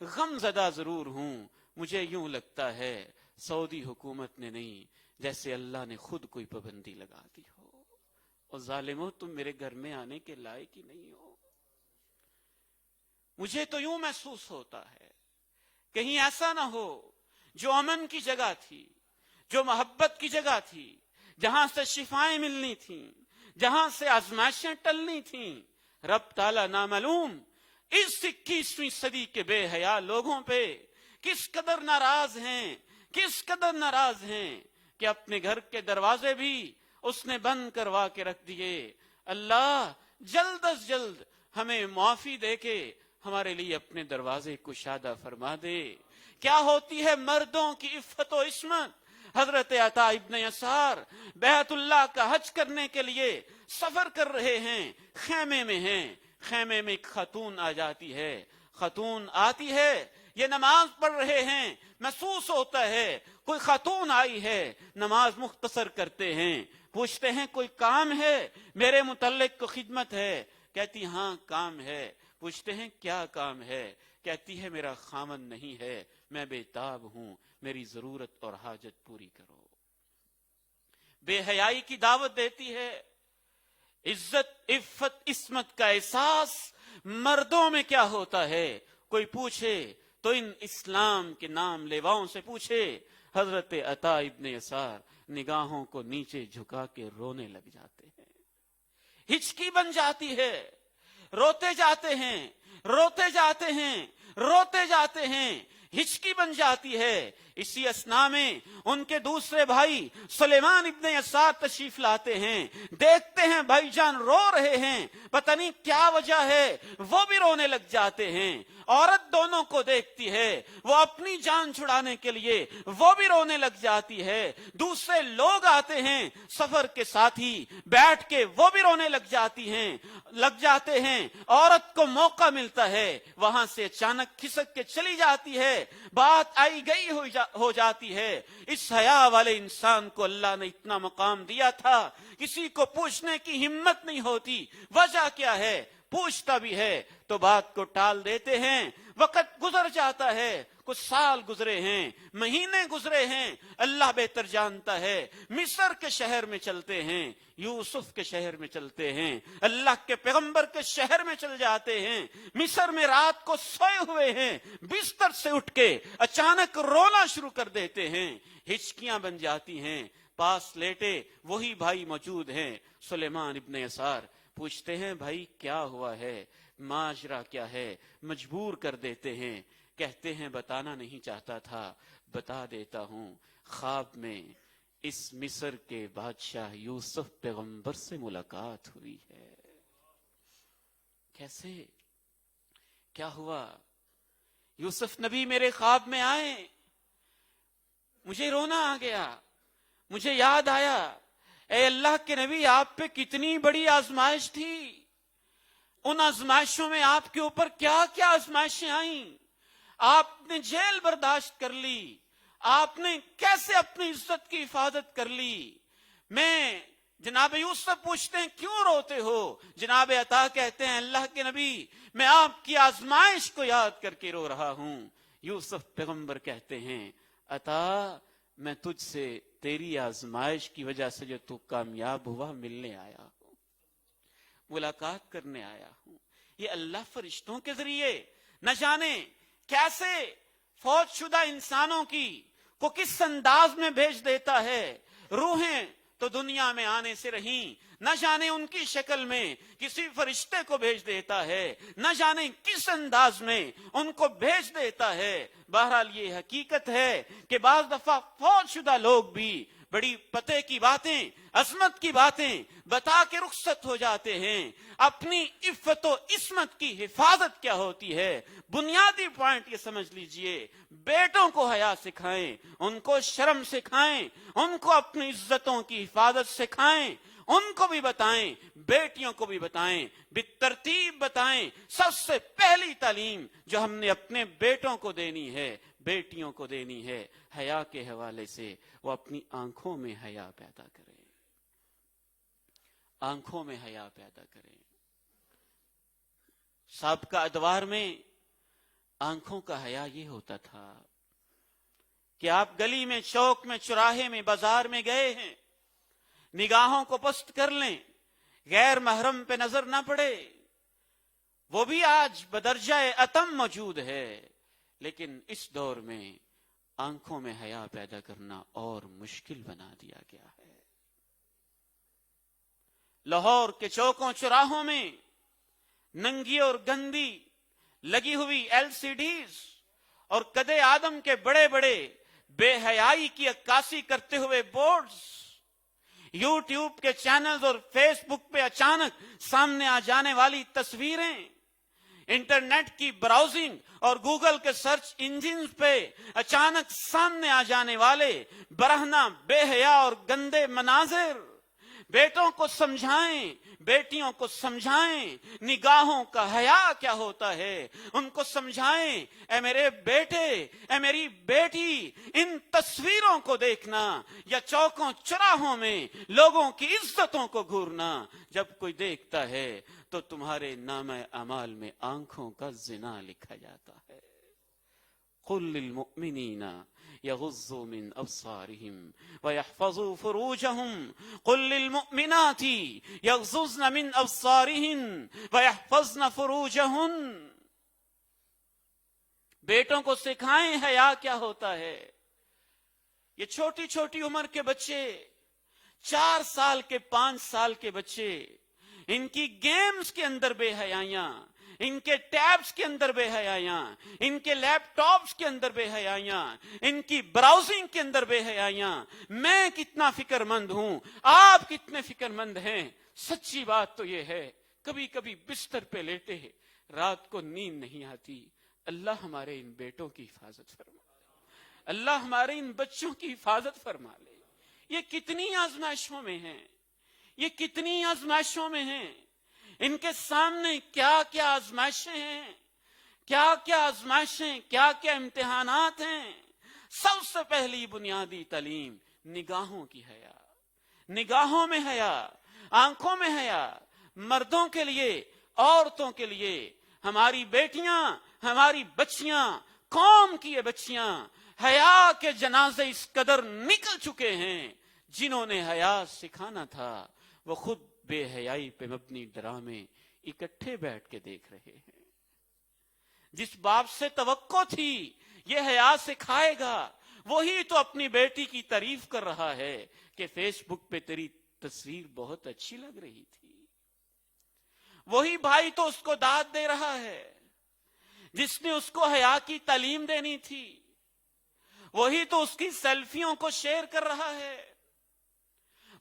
غم زدہ ضرور ہوں. مجھے یوں لگتا ہے سعودی حکومت نے نہیں, جیسے اللہ نے خود کوئی پابندی لگا دی ہو. اور ظالمو, تم میرے گھر میں آنے کے لائق ہی نہیں ہو. مجھے تو یوں محسوس ہوتا ہے کہیں ایسا نہ ہو جو امن کی جگہ تھی, جو محبت کی جگہ تھی, جہاں سے شفائیں ملنی تھیں, جہاں سے آزمائشیں ٹلنی تھیں, رب تعالیٰ نامعلوم اس 21ویں صدی کے بے حیا لوگوں پہ کس قدر ناراض ہیں کہ اپنے گھر کے دروازے بھی اس نے بند کروا کے رکھ دیے. اللہ جلد از جلد ہمیں معافی دے کے ہمارے لیے اپنے دروازے کشادہ فرما دے. کیا ہوتی ہے مردوں کی عفت و عصمت. حضرت عطا ابن یسار بیت اللہ کا حج کرنے کے لیے سفر کر رہے ہیں, خیمے میں ہیں. خیمے میں ایک خاتون آ جاتی ہے, خاتون آتی ہے, یہ نماز پڑھ رہے ہیں, محسوس ہوتا ہے کوئی خاتون آئی ہے, نماز مختصر کرتے ہیں, پوچھتے ہیں کوئی کام ہے, میرے متعلق کو خدمت ہے. کہتی ہاں کام ہے. پوچھتے ہیں کیا کام ہے. کہتی ہے میرا خامن نہیں ہے, میں بے تاب ہوں, میری ضرورت اور حاجت پوری کرو. بے حیائی کی دعوت دیتی ہے. عزت عفت عصمت کا احساس مردوں میں کیا ہوتا ہے. کوئی پوچھے تو ان اسلام کے نام لیواؤں سے پوچھے. حضرت عطا ابن یسار نگاہوں کو نیچے جھکا کے رونے لگ جاتے ہیں. ہچکی بن جاتی ہے, روتے جاتے ہیں, روتے جاتے ہیں, روتے جاتے ہیں, ہچکی بن جاتی ہے. اسی اسنا میں ان کے دوسرے بھائی سلیمان ابن یسار تشریف لاتے ہیں. دیکھتے ہیں بھائی جان رو رہے ہیں, پتہ نہیں کیا وجہ ہے, وہ بھی رونے لگ جاتے ہیں. عورت دونوں کو دیکھتی ہے، وہ اپنی جان چھڑانے کے لیے وہ بھی رونے لگ جاتی ہے، دوسرے لوگ آتے ہیں سفر کے ساتھی بیٹھ کے وہ بھی رونے لگ جاتے ہیں، عورت کو موقع ملتا ہے وہاں سے اچانک کھسک کے چلی جاتی ہے، بات آئی گئی ہو جاتی ہے۔ اس حیا والے انسان کو اللہ نے اتنا مقام دیا تھا، کسی کو پوچھنے کی ہمت نہیں ہوتی وجہ کیا ہے، پوچھتا بھی ہے تو بات کو ٹال دیتے ہیں، وقت گزر جاتا ہے، کچھ سال گزرے ہیں، مہینے گزرے ہیں، اللہ بہتر جانتا ہے، مصر کے شہر میں چلتے ہیں، یوسف کے شہر میں چلتے ہیں، اللہ کے پیغمبر کے شہر میں چل جاتے ہیں، مصر میں رات کو سوئے ہوئے ہیں، بستر سے اٹھ کے اچانک رونا شروع کر دیتے ہیں، ہچکیاں بن جاتی ہیں، پاس لیٹے وہی بھائی موجود ہیں سلیمان ابن یسار، پوچھتے ہیں بھائی کیا ہوا ہے، ماجرا کیا ہے، مجبور کر دیتے ہیں، کہتے ہیں بتانا نہیں چاہتا تھا، بتا دیتا ہوں، خواب میں اس مصر کے بادشاہ یوسف پیغمبر سے ملاقات ہوئی ہے۔ کیسے؟ کیا ہوا؟ یوسف نبی میرے خواب میں آئے، مجھے رونا آ گیا، مجھے یاد آیا اے اللہ کے نبی آپ پہ کتنی بڑی آزمائش تھی، ان آزمائشوں میں آپ کے اوپر کیا کیا آزمائشیں آئیں، آپ نے جیل برداشت کر لی، آپ نے کیسے اپنی عزت کی حفاظت کر لی۔ میں جناب یوسف پوچھتے ہیں کیوں روتے ہو، جناب عطا کہتے ہیں اللہ کے نبی میں آپ کی آزمائش کو یاد کر کے رو رہا ہوں۔ یوسف پیغمبر کہتے ہیں عطا میں تجھ سے تیری آزمائش کی وجہ سے جو تو کامیاب ہوا ملنے آیا ہوں، ملاقات کرنے آیا ہوں۔ یہ اللہ فرشتوں کے ذریعے نہ جانے کیسے فوت شدہ انسانوں کی کو کس انداز میں بھیج دیتا ہے، روحیں تو دنیا میں آنے سے رہیں، نہ جانے ان کی شکل میں کسی فرشتے کو بھیج دیتا ہے، نہ جانے کس انداز میں ان کو بھیج دیتا ہے۔ بہرحال یہ حقیقت ہے کہ بعض دفعہ فوت شدہ لوگ بھی بڑی پتے کی باتیں، عظمت کی باتیں بتا کے رخصت ہو جاتے ہیں۔ اپنی عفت و عصمت کی حفاظت کیا ہوتی ہے، بنیادی پوائنٹ یہ سمجھ لیجئے، بیٹوں کو حیا سکھائیں، ان کو شرم سکھائیں، ان کو اپنی عزتوں کی حفاظت سکھائیں، ان کو بھی بتائیں، بیٹیوں کو بھی بتائیں، بالترتیب بتائیں۔ سب سے پہلی تعلیم جو ہم نے اپنے بیٹوں کو دینی ہے، بیٹیوں کو دینی ہے، حیا کے حوالے سے وہ اپنی آنکھوں میں حیا پیدا کریں، آنکھوں میں حیا پیدا کریں۔ سابقہ ادوار میں آنکھوں کا حیا یہ ہوتا تھا کہ آپ گلی میں، چوک میں، چوراہے میں، بازار میں گئے ہیں، نگاہوں کو پست کر لیں، غیر محرم پہ نظر نہ پڑے، وہ بھی آج بدرجہ اتم موجود ہے، لیکن اس دور میں آنکھوں میں حیا پیدا کرنا اور مشکل بنا دیا گیا ہے۔ لاہور کے چوکوں چوراہوں میں ننگی اور گندی لگی ہوئی LCDs اور قدِ آدم کے بڑے بڑے بے حیائی کی عکاسی کرتے ہوئے بورڈز، یوٹیوب کے چینلز اور فیس بک پہ اچانک سامنے آ جانے والی تصویریں، انٹرنیٹ کی براؤزنگ اور گوگل کے سرچ انجنز پہ اچانک سامنے آ جانے والے برہنہ بے حیا اور گندے مناظر، بیٹوں کو سمجھائیں، بیٹیوں کو سمجھائیں نگاہوں کا حیا کیا ہوتا ہے، ان کو سمجھائیں اے میرے بیٹے، اے میری بیٹی، ان تصویروں کو دیکھنا یا چوکوں چراہوں میں لوگوں کی عزتوں کو گھورنا جب کوئی دیکھتا ہے تو تمہارے نامہ اعمال میں آنکھوں کا زنا لکھا جاتا ہے۔ قل للمؤمنین یغضوا من ابصارهم ويحفظوا فروجهم قل للمؤمنات یغضضن من ابصارهن ويحفظن فروجهن۔ بیٹوں کو سکھائیں حیا کیا ہوتا ہے۔ یہ چھوٹی چھوٹی عمر کے بچے، 4 سال کے 5 سال کے بچے، ان کی گیمز کے اندر بے حیائیاں، ان کے ٹیبز کے اندر بے حیائیاں، ان کے لیپ ٹاپس کے اندر بے حیائیاں، ان کی براؤزنگ کے اندر بے حیائیاں۔ میں کتنا فکر مند ہوں، آپ کتنے فکر مند ہیں۔ سچی بات تو یہ ہے کبھی کبھی بستر پہ لیٹے رات کو نیند نہیں آتی، اللہ ہمارے ان بیٹوں کی حفاظت فرما لے، اللہ ہمارے ان بچوں کی حفاظت فرما لے۔ یہ کتنی آزمائشوں میں ہیں، یہ کتنی آزمائشوں میں ہیں، ان کے سامنے کیا کیا آزمائشیں ہیں، کیا کیا آزمائشیں، کیا کیا امتحانات ہیں۔ سب سے پہلی بنیادی تعلیم نگاہوں کی حیا، نگاہوں میں حیا، آنکھوں میں حیا، مردوں کے لیے، عورتوں کے لیے۔ ہماری بیٹیاں، ہماری بچیاں، قوم کی یہ بچیاں حیا کے جنازے اس قدر نکل چکے ہیں، جنہوں نے حیا سکھانا تھا وہ خود بے حیائی پہ مبنی ڈرامے اکٹھے بیٹھ کے دیکھ رہے ہیں۔ جس باپ سے توقع تھی یہ حیا سکھائے گا، وہی تو اپنی بیٹی کی تعریف کر رہا ہے کہ فیس بک پہ تیری تصویر بہت اچھی لگ رہی تھی۔ وہی بھائی تو اس کو داد دے رہا ہے جس نے اس کو حیا کی تعلیم دینی تھی، وہی تو اس کی سیلفیوں کو شیئر کر رہا ہے،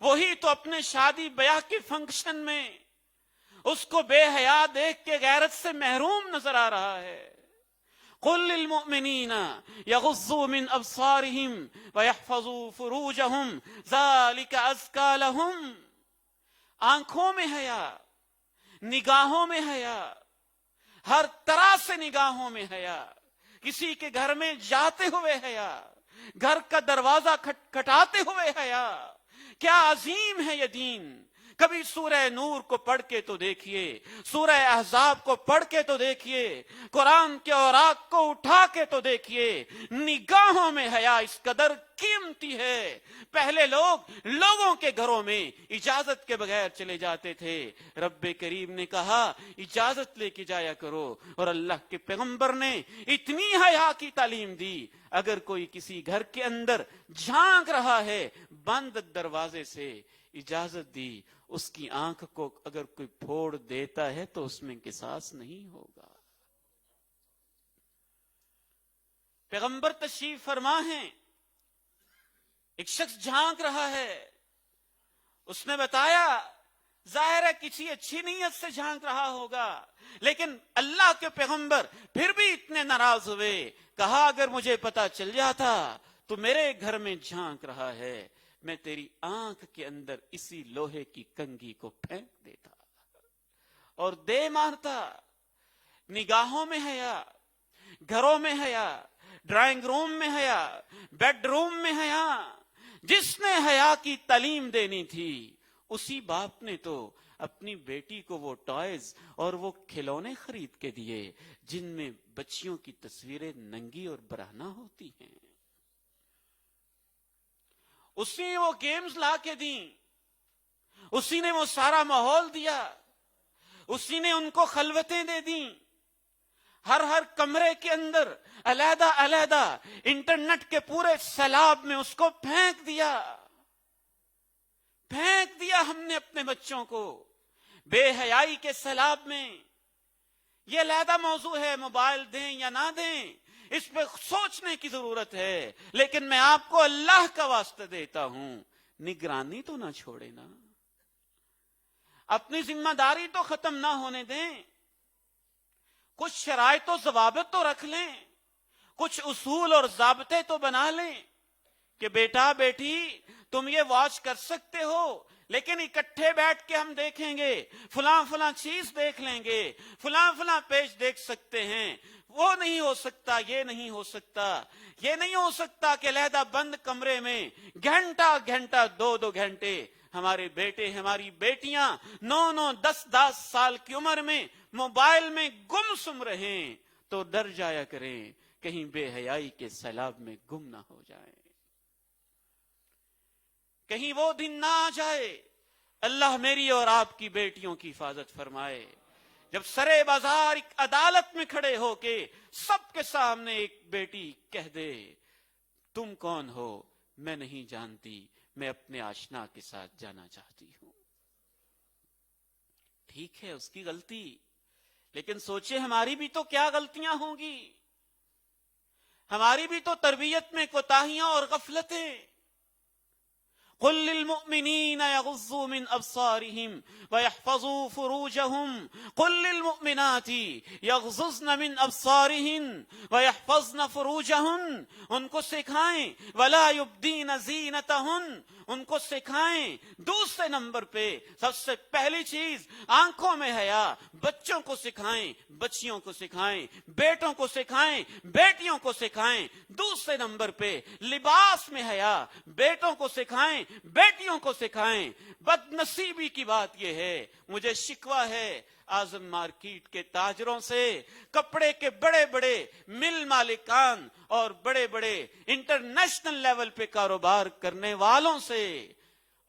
وہی تو اپنے شادی بیاہ کے فنکشن میں اس کو بے حیا دیکھ کے غیرت سے محروم نظر آ رہا ہے۔ قل للمؤمنین یغضوا من ابصارہم ویحفظوا فروجہم ذالک ازکی لہم۔ آنکھوں میں حیا، نگاہوں میں حیا، ہر طرح سے نگاہوں میں حیا، کسی کے گھر میں جاتے ہوئے حیا، گھر کا دروازہ کھٹکھٹاتے ہوئے حیا۔ کیا عظیم ہے یہ دین۔ کبھی سورہ نور کو پڑھ کے تو دیکھیے، سورہ احزاب کو پڑھ کے تو دیکھیے، قرآن کے اوراق کو اٹھا کے تو دیکھیے، نگاہوں میں حیا اس قدر قیمتی ہے۔ پہلے لوگ لوگوں کے گھروں میں اجازت کے بغیر چلے جاتے تھے، رب کریم نے کہا اجازت لے کے جایا کرو، اور اللہ کے پیغمبر نے اتنی حیا کی تعلیم دی، اگر کوئی کسی گھر کے اندر جھانک رہا ہے بند دروازے سے اجازت دی، اس کی آنکھ کو اگر کوئی پھوڑ دیتا ہے تو اس میں قصاص نہیں ہوگا۔ پیغمبر تشریف فرما ہیں، ایک شخص جھانک رہا ہے، اس نے بتایا ظاہر ہے کسی اچھی نیت سے جھانک رہا ہوگا، لیکن اللہ کے پیغمبر پھر بھی اتنے ناراض ہوئے، کہا اگر مجھے پتا چل جاتا تو میرے گھر میں جھانک رہا ہے، میں تیری آنکھ کے اندر اسی لوہے کی کنگھی کو پھینک دیتا اور دے مارتا۔ نگاہوں میں حیا، گھروں میں حیا، ڈرائنگ روم میں حیا، بیڈ روم میں حیا۔ جس نے حیا کی تعلیم دینی تھی اسی باپ نے تو اپنی بیٹی کو وہ ٹوائز اور وہ کھلونے خرید کے دیے جن میں بچیوں کی تصویریں ننگی اور برہنہ ہوتی ہیں۔ اسی نے وہ گیمز لا کے دیں، اسی نے وہ سارا ماحول دیا، اسی نے ان کو خلوتیں دے دیں، ہر کمرے کے اندر علیحدہ علیحدہ انٹرنیٹ کے پورے سیلاب میں اس کو پھینک دیا ہم نے اپنے بچوں کو بے حیائی کے سیلاب میں۔ یہ علیحدہ موضوع ہے، موبائل دیں یا نہ دیں اس پہ سوچنے کی ضرورت ہے، لیکن میں آپ کو اللہ کا واسطہ دیتا ہوں نگرانی تو نہ چھوڑے نا، اپنی ذمہ داری تو ختم نہ ہونے دیں، کچھ شرائط و ضوابط تو رکھ لیں، کچھ اصول اور ضابطے تو بنا لیں کہ بیٹا بیٹی تم یہ واچ کر سکتے ہو، لیکن اکٹھے بیٹھ کے ہم دیکھیں گے، فلاں چیز دیکھ لیں گے، فلاں پیج دیکھ سکتے ہیں، وہ نہیں ہو سکتا، یہ نہیں ہو سکتا، یہ نہیں ہو سکتا کہ علیحدہ بند کمرے میں گھنٹہ 2 گھنٹے ہمارے بیٹے ہماری بیٹیاں 9 10 سال کی عمر میں موبائل میں گم سم رہیں، تو ڈر جایا کریں کہیں بے حیائی کے سیلاب میں گم نہ ہو جائیں، کہیں وہ دن نہ آ جائے۔ اللہ میری اور آپ کی بیٹیوں کی حفاظت فرمائے، جب سرے بازار ایک عدالت میں کھڑے ہو کے سب کے سامنے ایک بیٹی کہہ دے تم کون ہو، میں نہیں جانتی، میں اپنے آشنا کے ساتھ جانا چاہتی ہوں۔ ٹھیک ہے اس کی غلطی، لیکن سوچے ہماری بھی تو کیا غلطیاں ہوں گی، ہماری بھی تو تربیت میں کوتاہیاں اور غفلتیں، قل للمؤمنین یغضوا من ابصارهم ویحفظوا فروجهم قل للمؤمنات یغضضن من ابصارهن ویحفظن فروجهن، ان کو سکھائیں ولا یبدین زینتہن، ان کو سکھائیں۔ دوسرے نمبر پہ سب سے پہلی چیز آنکھوں میں حیا، بچوں کو سکھائیں، بچیوں کو سکھائیں، بیٹوں کو سکھائیں، بیٹیوں کو سکھائیں۔ دوسرے نمبر پہ لباس میں حیا، بیٹوں کو سکھائیں، بیٹیوں کو سکھائیں۔ بد نصیبی کی بات یہ ہے، مجھے شکوہ ہے اعظم مارکیٹ کے تاجروں سے، کپڑے کے بڑے بڑے مل مالکان اور بڑے بڑے انٹرنیشنل لیول پہ کاروبار کرنے والوں سے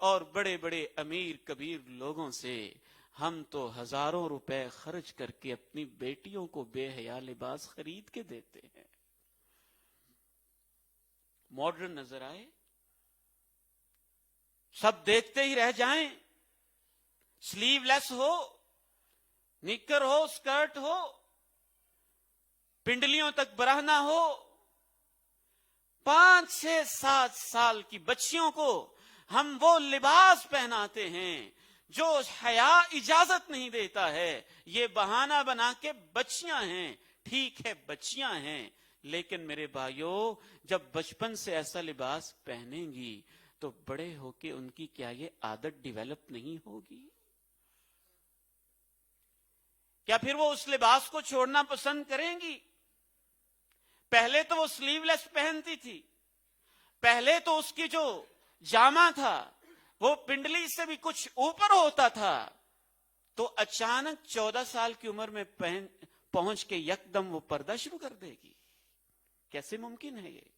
اور بڑے بڑے امیر کبیر لوگوں سے ہم تو ہزاروں روپے خرچ کر کے اپنی بیٹیوں کو بے حیا لباس خرید کے دیتے ہیں۔ ماڈرن نظر آئے، سب دیکھتے ہی رہ جائیں، سلیو لیس ہو، نکر ہو، سکرٹ ہو، پنڈلیوں تک براہنا ہو، 5 6 7 سال کی بچیوں کو ہم وہ لباس پہناتے ہیں جو حیا اجازت نہیں دیتا ہے۔ یہ بہانہ بنا کے بچیاں ہیں، ٹھیک ہے بچیاں ہیں، لیکن میرے بھائیوں جب بچپن سے ایسا لباس پہنیں گی تو بڑے ہو کے ان کی کیا یہ عادت ڈیولپ نہیں ہوگی؟ کیا پھر وہ اس لباس کو چھوڑنا پسند کریں گی؟ پہلے تو وہ سلیو لیس پہنتی تھی، پہلے تو اس کی جو جامہ تھا وہ پنڈلی سے بھی کچھ اوپر ہوتا تھا، تو اچانک 14 سال کی عمر میں پہنچ کے یکدم وہ پردہ شروع کر دے گی؟ کیسے ممکن ہے یہ؟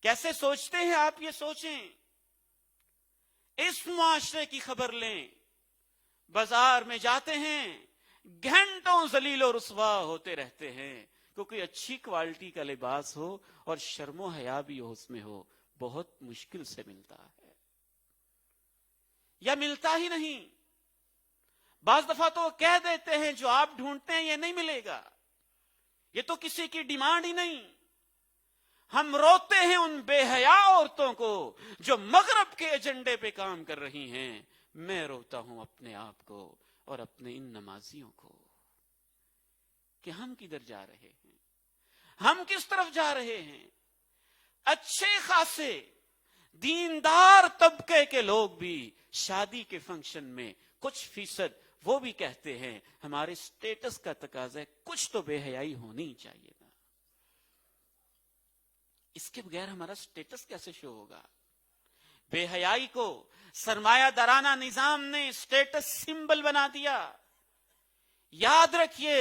کیسے سوچتے ہیں آپ؟ یہ سوچیں، اس معاشرے کی خبر لیں، بازار میں جاتے ہیں گھنٹوں ذلیل و رسوا ہوتے رہتے ہیں، کیونکہ اچھی کوالٹی کا لباس ہو اور شرم و حیا بھی ہو اس میں ہو، بہت مشکل سے ملتا ہے یا ملتا ہی نہیں۔ بعض دفعہ تو کہہ دیتے ہیں جو آپ ڈھونڈتے ہیں یہ نہیں ملے گا، یہ تو کسی کی ڈیمانڈ ہی نہیں۔ ہم روتے ہیں ان بے حیا عورتوں کو جو مغرب کے ایجنڈے پہ کام کر رہی ہیں، میں روتا ہوں اپنے آپ کو اور اپنے ان نمازیوں کو کہ ہم کدھر جا رہے ہیں، ہم کس طرف جا رہے ہیں۔ اچھے خاصے دیندار طبقے کے لوگ بھی شادی کے فنکشن میں کچھ فیصد وہ بھی کہتے ہیں ہمارے سٹیٹس کا تقاضا ہے، کچھ تو بے حیائی ہونی چاہیے نا، اس کے بغیر ہمارا سٹیٹس کیسے شو ہوگا؟ بے حیائی کو سرمایہ دارانہ نظام نے سٹیٹس سمبل بنا دیا۔ یاد رکھیے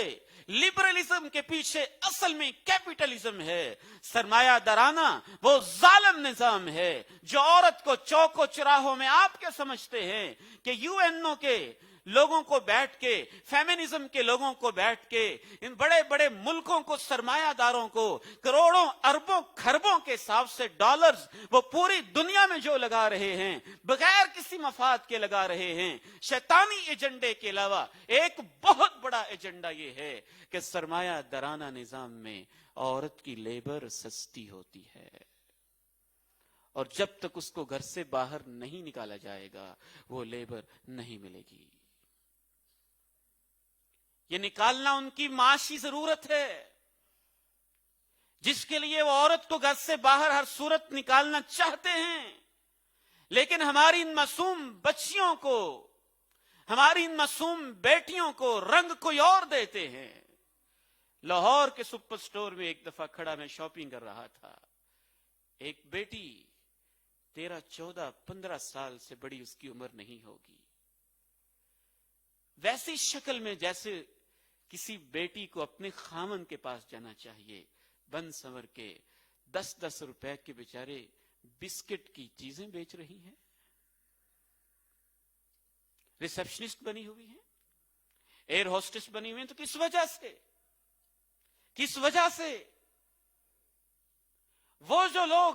لبرلزم کے پیچھے اصل میں کیپٹلزم ہے، سرمایہ دارانہ وہ ظالم نظام ہے جو عورت کو چوک و چراہوں میں آپ کے سمجھتے ہیں کہ یو این او کے لوگوں کو بیٹھ کے، فیمنزم کے لوگوں کو بیٹھ کے، ان بڑے بڑے ملکوں کو، سرمایہ داروں کو کروڑوں اربوں خربوں کے حساب سے ڈالرز وہ پوری دنیا میں جو لگا رہے ہیں بغیر کسی مفاد کے لگا رہے ہیں، شیطانی ایجنڈے کے علاوہ ایک بہت بڑا ایجنڈا یہ ہے کہ سرمایہ دارانہ نظام میں عورت کی لیبر سستی ہوتی ہے، اور جب تک اس کو گھر سے باہر نہیں نکالا جائے گا وہ لیبر نہیں ملے گی۔ یہ نکالنا ان کی معاشی ضرورت ہے جس کے لیے وہ عورت کو گھر سے باہر ہر صورت نکالنا چاہتے ہیں، لیکن ہماری ان معصوم بچیوں کو، ہماری ان معصوم بیٹیوں کو رنگ کوئی اور دیتے ہیں۔ لاہور کے سپر سٹور میں ایک دفعہ کھڑا میں شاپنگ کر رہا تھا، ایک بیٹی 13 14 15 سال سے بڑی اس کی عمر نہیں ہوگی، ویسی شکل میں جیسے کسی بیٹی کو اپنے خامن کے پاس جانا چاہیے، بن سنور کے 10 روپے کے بیچارے بسکٹ کی چیزیں بیچ رہی ہیں، ریسپشنسٹ بنی ہوئی ہیں، ایئر ہوسٹس بنی ہوئی ہیں، تو کس وجہ سے وہ جو لوگ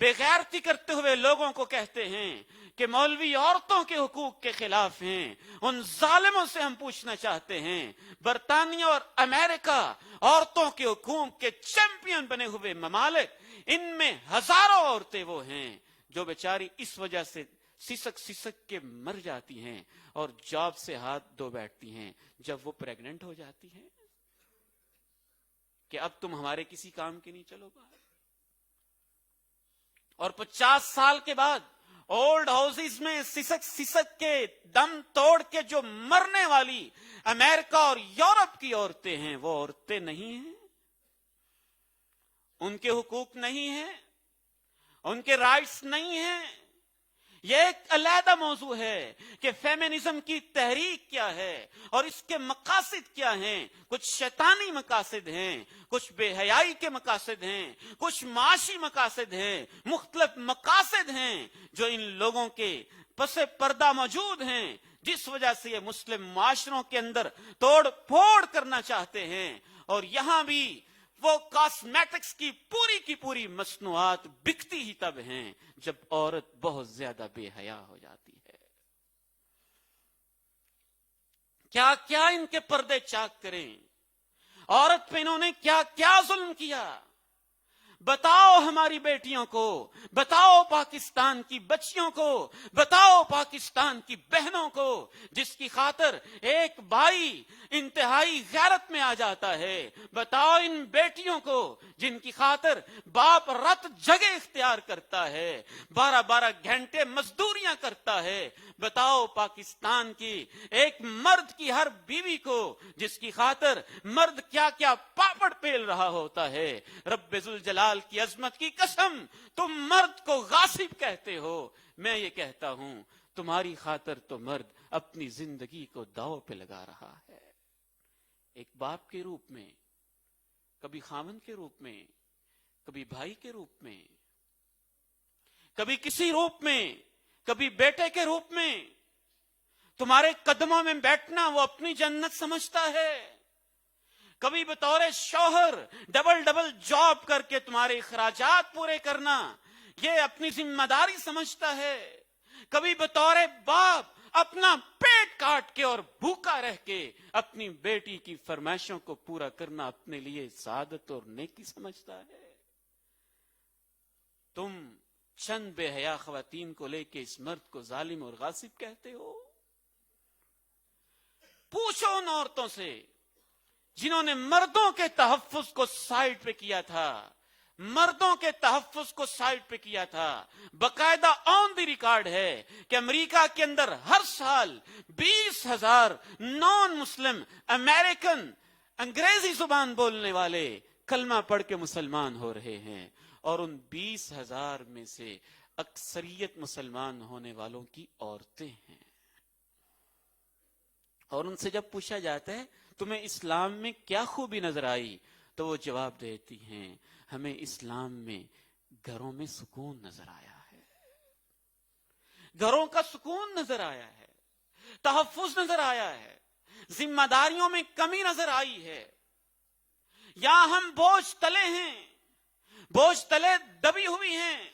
بے غیرتی کرتے ہوئے لوگوں کو کہتے ہیں کہ مولوی عورتوں کے حقوق کے خلاف ہیں، ان ظالموں سے ہم پوچھنا چاہتے ہیں، برطانیہ اور امریکہ عورتوں کے حقوق کے چیمپئن بنے ہوئے ممالک، ان میں ہزاروں عورتیں وہ ہیں جو بیچاری اس وجہ سے سسک سسک کے مر جاتی ہیں اور جاب سے ہاتھ دھو بیٹھتی ہیں جب وہ پریگننٹ ہو جاتی ہیں کہ اب تم ہمارے کسی کام کے نہیں چلو باہر. اور 50 سال کے بعد اولڈ ہاؤسز میں سسک سسک کے دم توڑ کے جو مرنے والی امریکہ اور یورپ کی عورتیں ہیں وہ عورتیں نہیں ہیں, ان کے حقوق نہیں ہیں, ان کے رائٹس نہیں ہیں. یہ ایک علیحدہ موضوع ہے کہ فیمنزم کی تحریک کیا ہے اور اس کے مقاصد کیا ہیں. کچھ شیطانی مقاصد ہیں, کچھ بے حیائی کے مقاصد ہیں, کچھ معاشی مقاصد ہیں, مختلف مقاصد ہیں جو ان لوگوں کے پس پردہ موجود ہیں, جس وجہ سے یہ مسلم معاشروں کے اندر توڑ پھوڑ کرنا چاہتے ہیں. اور یہاں بھی وہ کاسمیٹکس کی پوری مصنوعات بکتی ہی تب ہیں جب عورت بہت زیادہ بے حیا ہو جاتی ہے. کیا کیا ان کے پردے چاک کریں, عورت پہ انہوں نے کیا کیا ظلم کیا. بتاؤ ہماری بیٹیوں کو, بتاؤ پاکستان کی بچیوں کو, بتاؤ پاکستان کی بہنوں کو, جس کی خاطر ایک بھائی انتہائی غیرت میں آ جاتا ہے. بتاؤ ان بیٹیوں کو جن کی خاطر باپ رت جگہ اختیار کرتا ہے, 12 گھنٹے مزدوریاں کرتا ہے. بتاؤ پاکستان کی ایک مرد کی ہر بیوی کو جس کی خاطر مرد کیا کیا پاپڑ پیل رہا ہوتا ہے. رب ذوالجلال کی عظمت کی قسم, تم مرد کو غاصب کہتے ہو. میں یہ کہتا ہوں تمہاری خاطر تو مرد اپنی زندگی کو داؤ پہ لگا رہا ہے. ایک باپ کے روپ میں, کبھی خاوند کے روپ میں, کبھی بھائی کے روپ میں, کبھی کسی روپ میں, کبھی بیٹے کے روپ میں. تمہارے قدموں میں بیٹھنا وہ اپنی جنت سمجھتا ہے. کبھی بطور شوہر ڈبل جاب کر کے تمہارے اخراجات پورے کرنا یہ اپنی ذمہ داری سمجھتا ہے. کبھی بطور باپ اپنا پیٹ کاٹ کے اور بھوکا رہ کے اپنی بیٹی کی فرمائشوں کو پورا کرنا اپنے لیے سعادت اور نیکی سمجھتا ہے. تم چند بے حیا خواتین کو لے کے اس مرد کو ظالم اور غاصب کہتے ہو. پوچھو ان عورتوں سے جنہوں نے مردوں کے تحفظ کو سائڈ پہ کیا تھا, مردوں کے تحفظ کو سائڈ پہ کیا تھا. باقاعدہ آن دی ریکارڈ ہے کہ امریکہ کے اندر ہر سال 20,000 نان مسلم امریکن انگریزی زبان بولنے والے کلمہ پڑھ کے مسلمان ہو رہے ہیں, اور ان 20,000 میں سے اکثریت مسلمان ہونے والوں کی عورتیں ہیں. اور ان سے جب پوچھا جاتا ہے تمہیں اسلام میں کیا خوبی نظر آئی, تو وہ جواب دیتی ہیں ہمیں اسلام میں گھروں میں سکون نظر آیا ہے, گھروں کا سکون نظر آیا ہے, تحفظ نظر آیا ہے, ذمہ داریوں میں کمی نظر آئی ہے. یہاں ہم بوجھ تلے ہیں, بوجھ تلے دبی ہوئی ہیں.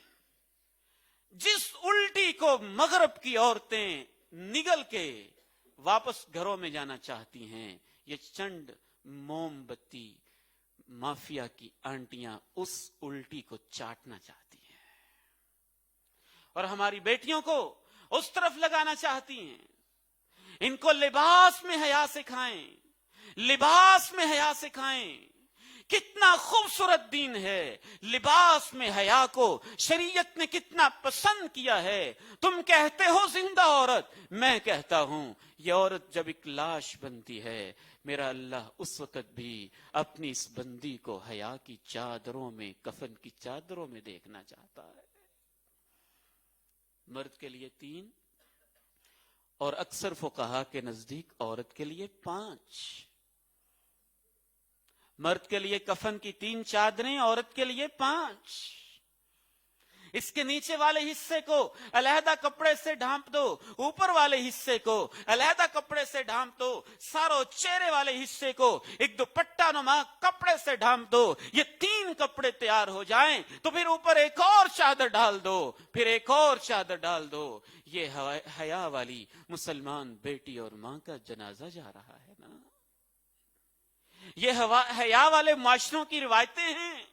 جس الٹی کو مغرب کی عورتیں نگل کے واپس گھروں میں جانا چاہتی ہیں, یہ چنڈ موم بتی مافیا کی آنٹیاں اس الٹی کو چاٹنا چاہتی ہیں اور ہماری بیٹیوں کو اس طرف لگانا چاہتی ہیں. ان کو لباس میں حیا سکھائیں, لباس میں حیا سکھائیں. کتنا خوبصورت دین ہے, لباس میں حیا کو شریعت نے کتنا پسند کیا ہے. تم کہتے ہو زندہ عورت, میں کہتا ہوں یہ عورت جب ایک لاش بنتی ہے میرا اللہ اس وقت بھی اپنی اس بندی کو حیا کی چادروں میں, کفن کی چادروں میں دیکھنا چاہتا ہے. مرد کے لیے 3 اور اکثر فقہا کے نزدیک عورت کے لیے 5. مرد کے لیے کفن کی 3 چادریں, عورت کے لیے 5. اس کے نیچے والے حصے کو علیحدہ کپڑے سے ڈھانپ دو, اوپر والے حصے کو علیحدہ کپڑے سے ڈھانپ دو, ساروں چہرے والے حصے کو ایک دوپٹہ نما کپڑے سے ڈھانپ دو. یہ 3 کپڑے تیار ہو جائیں تو پھر اوپر ایک اور چادر ڈال دو, پھر ایک اور چادر ڈال دو. یہ حیا والی مسلمان بیٹی اور ماں کا جنازہ جا رہا ہے نا. یہ حیا والے معاشروں کی روایتیں ہیں.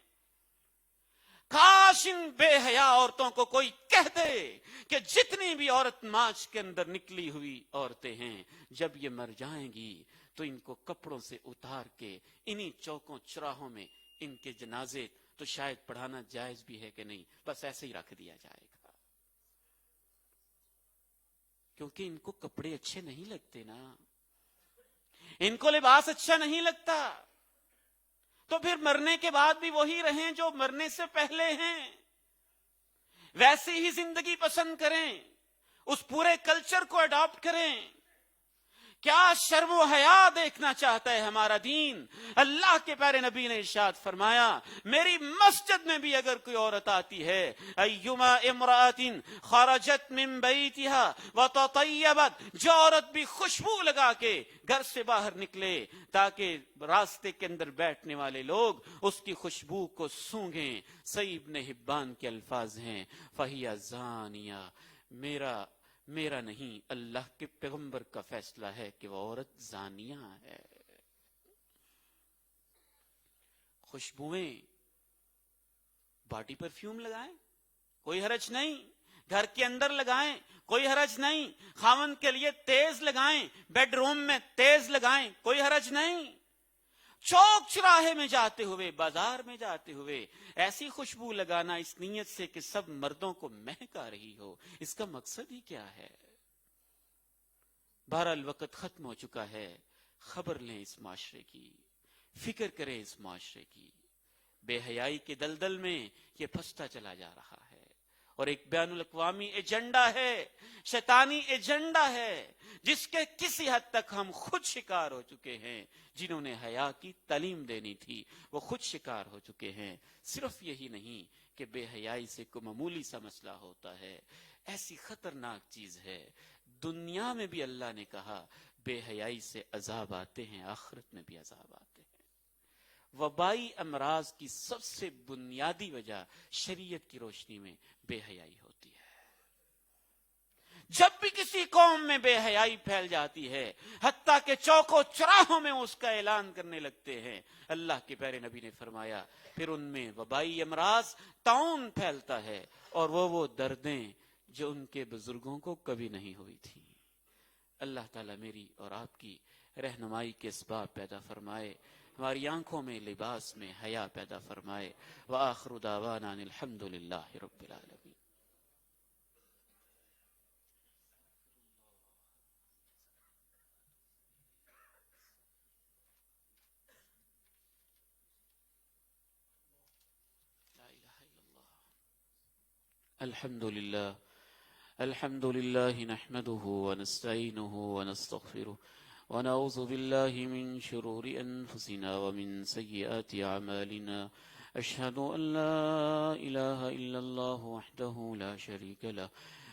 کاش ان بے حیا عورتوں کو کوئی کہہ دے کہ جتنی بھی عورت مارچ کے اندر نکلی ہوئی عورتیں ہیں، جب یہ مر جائیں گی تو ان کو کپڑوں سے اتار کے انہی چوکوں چراہوں میں ان کے جنازے تو شاید پڑھانا جائز بھی ہے کہ نہیں، بس ایسے ہی رکھ دیا جائے گا، کیونکہ ان کو کپڑے اچھے نہیں لگتے نا، ان کو لباس اچھا نہیں لگتا، تو پھر مرنے کے بعد بھی وہی رہیں جو مرنے سے پہلے ہیں، ویسی ہی زندگی پسند کریں، اس پورے کلچر کو اڈاپٹ کریں۔ کیا شرم و حیا دیکھنا چاہتا ہے ہمارا دین۔ اللہ کے پیارے نبی نے ارشاد فرمایا، میری مسجد میں بھی اگر کوئی عورت آتی ہے، ایما امرأۃ خرجت من بیتها وتطیبت، جو عورت بھی خوشبو لگا کے گھر سے باہر نکلے تاکہ راستے کے اندر بیٹھنے والے لوگ اس کی خوشبو کو سونگیں، صحیح ابن حبان کے الفاظ ہیں، فہی زانیہ، میرا نہیں، اللہ کے پیغمبر کا فیصلہ ہے کہ وہ عورت زانیہ ہے۔ خوشبوئیں، باڈی پرفیوم لگائیں، کوئی حرج نہیں، گھر کے اندر لگائیں، کوئی حرج نہیں، خاوند کے لیے تیز لگائیں، بیڈ روم میں تیز لگائیں، کوئی حرج نہیں، چوک چراہے میں جاتے ہوئے، بازار میں جاتے ہوئے ایسی خوشبو لگانا اس نیت سے کہ سب مردوں کو مہک آ رہی ہو، اس کا مقصد ہی کیا ہے؟ بہرحال وقت ختم ہو چکا ہے، خبر لیں اس معاشرے کی، فکر کریں اس معاشرے کی، بے حیائی کے دلدل میں یہ پھنستا چلا جا رہا ہے، اور ایک بین الاقوامی ایجنڈا ہے، شیطانی ایجنڈا ہے، جس کے کسی حد تک ہم خود شکار ہو چکے ہیں۔ جنہوں نے حیا کی تعلیم دینی تھی وہ خود شکار ہو چکے ہیں۔ صرف یہی نہیں کہ بے حیائی سے کوئی معمولی سا مسئلہ ہوتا ہے، ایسی خطرناک چیز ہے، دنیا میں بھی اللہ نے کہا بے حیائی سے عذاب آتے ہیں، آخرت میں بھی عذاب آتے ہیں۔ وبائی امراض کی سب سے بنیادی وجہ شریعت کی روشنی میں بے حیائی ہوتی ہے۔ جب بھی کسی قوم میں بے حیائی پھیل جاتی ہے، حتیٰ کہ چوکوں چراہوں میں اس کا اعلان کرنے لگتے ہیں، اللہ کے پیارے نبی نے فرمایا پھر ان میں وبائی امراض، طاعون پھیلتا ہے، اور وہ دردیں جو ان کے بزرگوں کو کبھی نہیں ہوئی تھی۔ اللہ تعالیٰ میری اور آپ کی رہنمائی کے اسباب پیدا فرمائے، ہماری آنکھوں میں لباس میں حیا پیدا فرمائے۔ وآخر دعوانا ان الحمد للہ رب العالمین۔ الحمد لله نحمده ونستعينه ونستغفره ونعوذ بالله من شرور أنفسنا ومن سيئات أعمالنا، أشهد أن لا إله إلا الله وحده لا شريك له،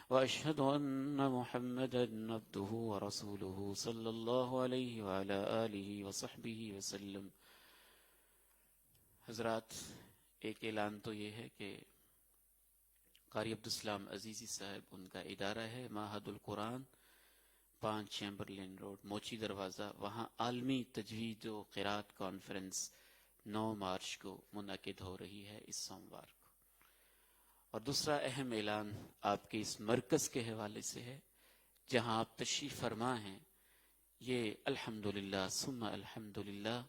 وأشهد أن محمدا عبده ورسوله صلى الله عليه وعلى آله وصحبه وسلم۔ حضرات، ایک اعلان تو یہ ہے کہ قاری عبدالسلام عزیزی صاحب، ان کا ادارہ ہے معہد القرآن، 5 چیمبرلین روڈ، موچی دروازہ، وہاں عالمی تجوید و قرات کانفرنس 9 مارچ کو منعقد ہو رہی ہے، اس سوموار کو۔ اور دوسرا اہم اعلان آپ کے اس مرکز کے حوالے سے ہے جہاں آپ تشریف فرما ہیں۔ یہ الحمدللہ ثم الحمدللہ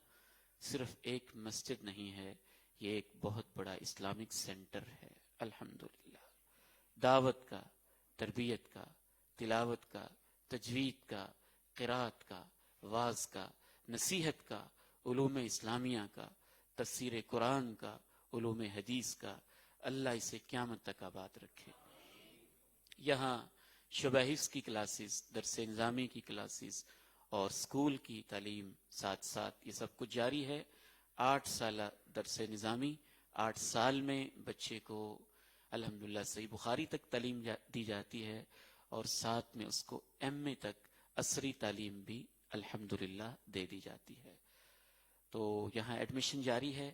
صرف ایک مسجد نہیں ہے، یہ ایک بہت بڑا اسلامک سینٹر ہے۔ الحمدللہ دعوت کا، تربیت کا، تلاوت کا، تجوید کا، قرات کا، واعظ کا، نصیحت کا، علوم اسلامیہ کا، تفسیر قرآن کا، علوم حدیث کا، اللہ اسے قیامت تک آباد رکھے۔ یہاں شعبہ حفظ کی کلاسز، درس نظامی کی کلاسز اور اسکول کی تعلیم ساتھ ساتھ یہ سب کچھ جاری ہے۔ 8 سالہ درس نظامی، 8 سال میں بچے کو الحمدللہ صحیح بخاری تک تعلیم دی جاتی ہے، اور ساتھ میں اس کو ایم اے تک عصری تعلیم بھی الحمدللہ دے دی جاتی ہے۔ تو یہاں ایڈمیشن جاری ہے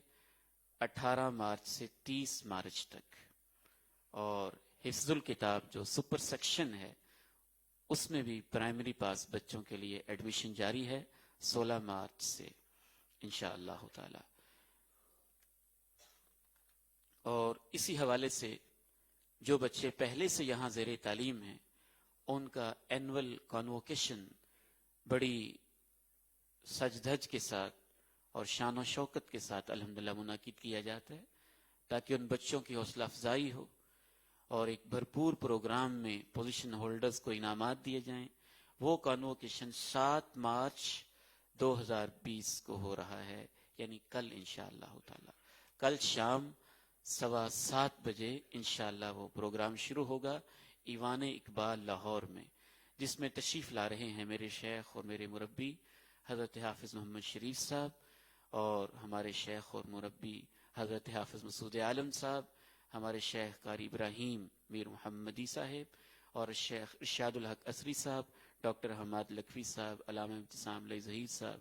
18 مارچ سے 30 مارچ تک، اور حفظ الکتاب جو سپر سیکشن ہے اس میں بھی پرائمری پاس بچوں کے لیے ایڈمیشن جاری ہے 16 مارچ سے انشاءاللہ تعالی۔ اور اسی حوالے سے جو بچے پہلے سے یہاں زیر تعلیم ہیں ان کا اینول کانووکیشن بڑی سج دھج کے ساتھ اور شان و شوکت کے ساتھ الحمدللہ منعقد کیا جاتا ہے تاکہ ان بچوں کی حوصلہ افزائی ہو اور ایک بھرپور پروگرام میں پوزیشن ہولڈرز کو انعامات دیے جائیں. وہ کانووکیشن 7 مارچ 2020 کو ہو رہا ہے، یعنی کل انشاءاللہ تعالی. کل شام 7:15 بجے انشاءاللہ وہ پروگرام شروع ہوگا ایوان اقبال لاہور میں، جس میں تشریف لا رہے ہیں میرے شیخ اور میرے مربی حضرت حافظ محمد شریف صاحب، اور ہمارے شیخ اور مربی حضرت حافظ مسعود عالم صاحب، ہمارے شیخ قاری ابراہیم میر محمدی صاحب، اور شیخ ارشاد الحق اسری صاحب، ڈاکٹر حماد لکھوی صاحب، علامہ ابتسام علیہ ظہیر صاحب،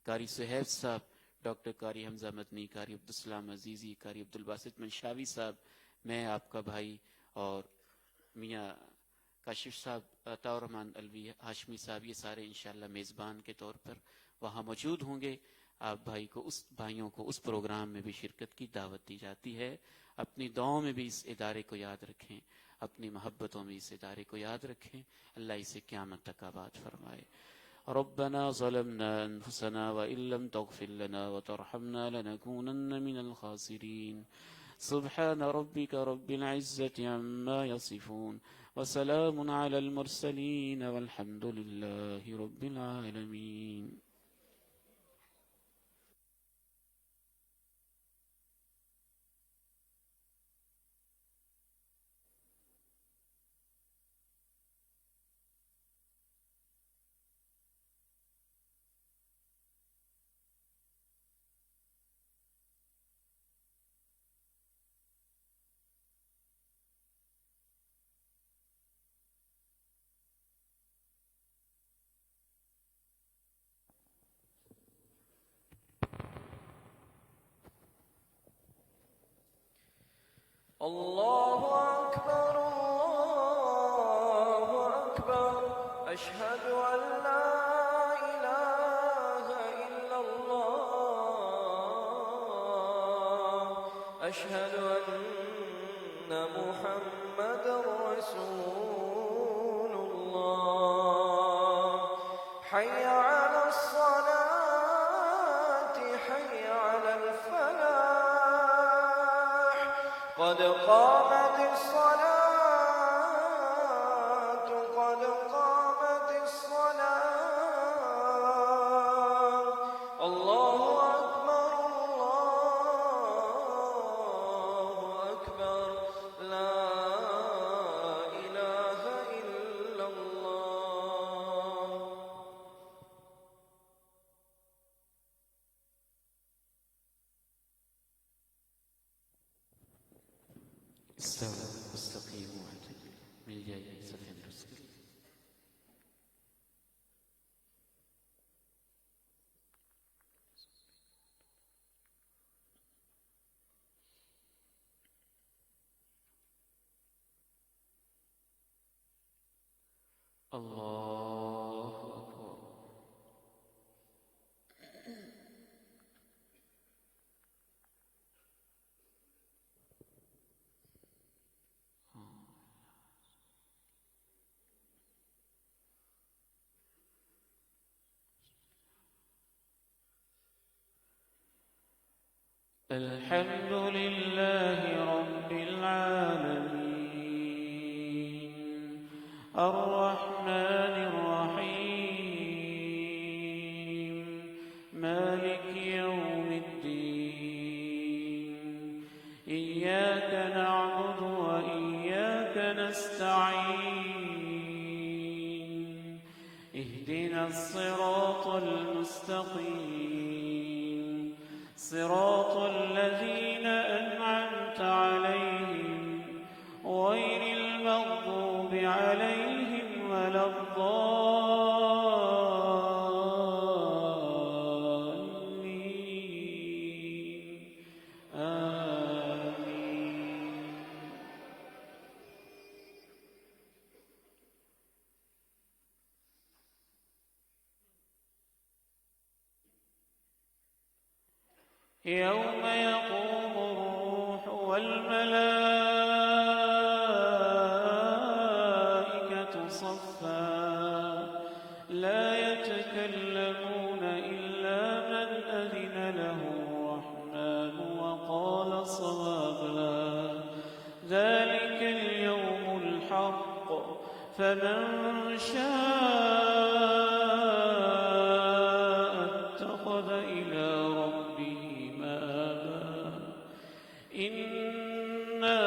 قاری سہیب صاحب، ڈاکٹر قاری حمزہ مدنی، قاری عبدالسلام عزیزی، قاری عبدالباسط منشاوی صاحب، میں آپ کا بھائی اور میاں کاشف صاحب، عطا الرحمن الوی ہاشمی صاحب، یہ سارے انشاءاللہ میزبان کے طور پر وہاں موجود ہوں گے. آپ بھائیوں کو اس پروگرام میں بھی شرکت کی دعوت دی جاتی ہے. اپنی دعاؤں میں بھی اس ادارے کو یاد رکھیں، اپنی محبتوں میں اس ادارے کو یاد رکھیں. اللہ اسے قیامت تک آباد فرمائے. ربنا ظلمنا انفسنا وان لم تغفر لنا وترحمنا لنكونن من الخاسرين. سبحان ربك رب العزة عما يصفون وسلام على المرسلين والحمد لله رب العالمين. الله أكبر الله أكبر أشهد أن لا إله إلا الله أشهد أن محمد رسول الله حي على الصلاة حي على الفلاح قد قامت الصلاة قد قامت الصلاة الله أكبر الله أكبر لا إله إلا الله. استووا واستقيموا واعتدلوا. مل جائے صفحے درست. اللہ اکبر. الحمد لله رب العالمين الرحمن الرحيم مالك يوم الدين إياك نعبد وإياك نستعين اهدنا الصراط المستقيم صراط الذين أنعمت عليهم غير المغضوب عليهم ولا الضالين آمين. يوم يقوم الروح والملائكة فمن شاء اتخذ إلى ربه مآبا إنا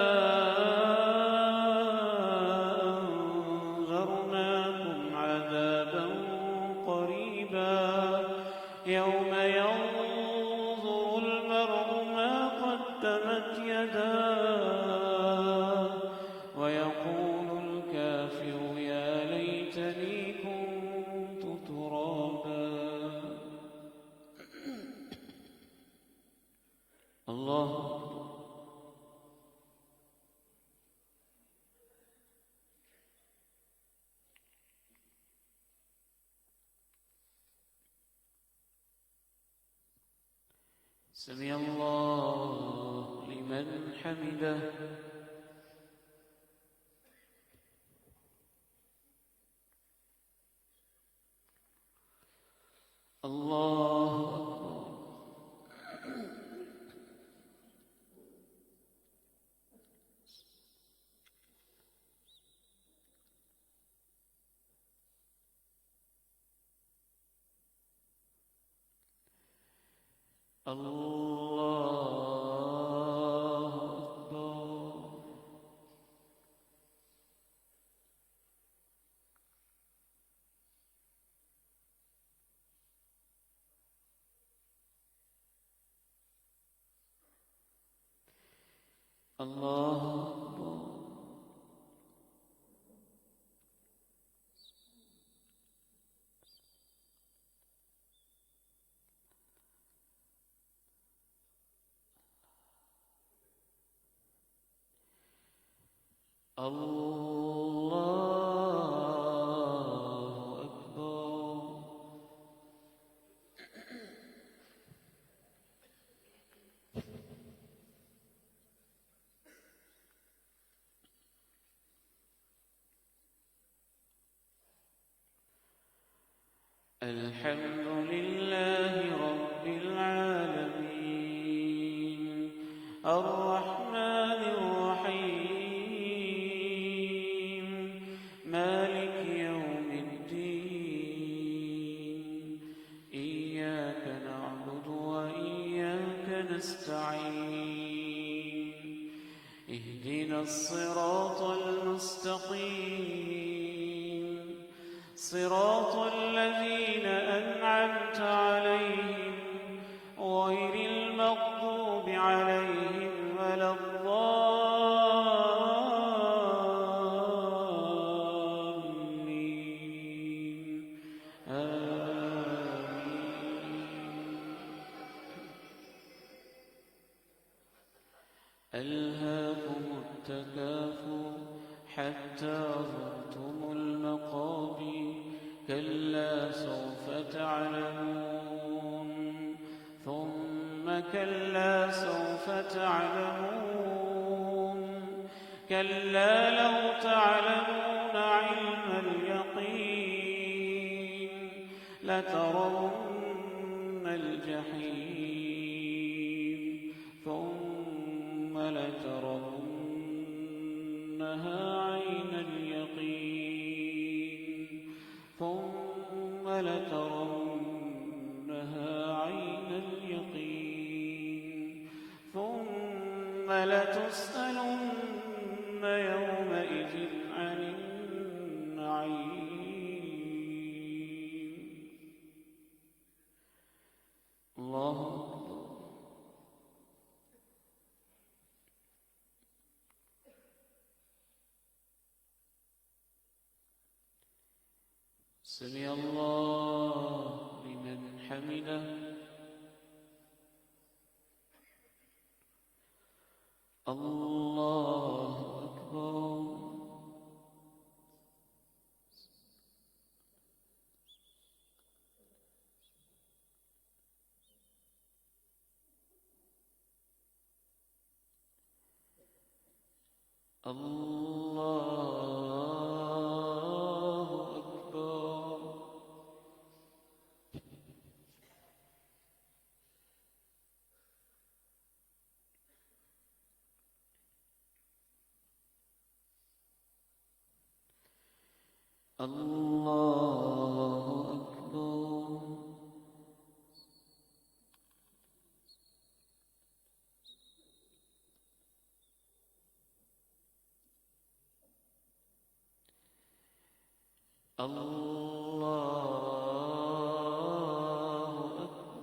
أنذرناكم عذابا قريبا يوم ينظر المرء ما قدمت يداه ويقول الكافر يا ليتني كنت ترابا. الله سمع الله لمن حمده. الله أكبر. الله أكبر. الله أكبر. الله أكبر. الحمد لله رب العالمين الرحمن الرحيم مالك يوم الدين إياك نعبد وإياك نستعين اهدنا الصراط المستقيم صراط الذين أنعمت عليهم غير المغضوب عليهم ولا الضالين آمين. ألهاكم التكاثر حتى زرتم المقابر كلا سوف تعلمون ثم كلا سوف تعلمون كلا لو تعلمون علم اليقين لترون الجحيم ثم لترونها عين اليقين ثم لترونها عين اليقين ثم لتسألن يومئذ عن النعيم. الله أكبر. سمع الله لمن حمده. الله أكبر. الله أكبر. اللہ اکبر اللہ اکبر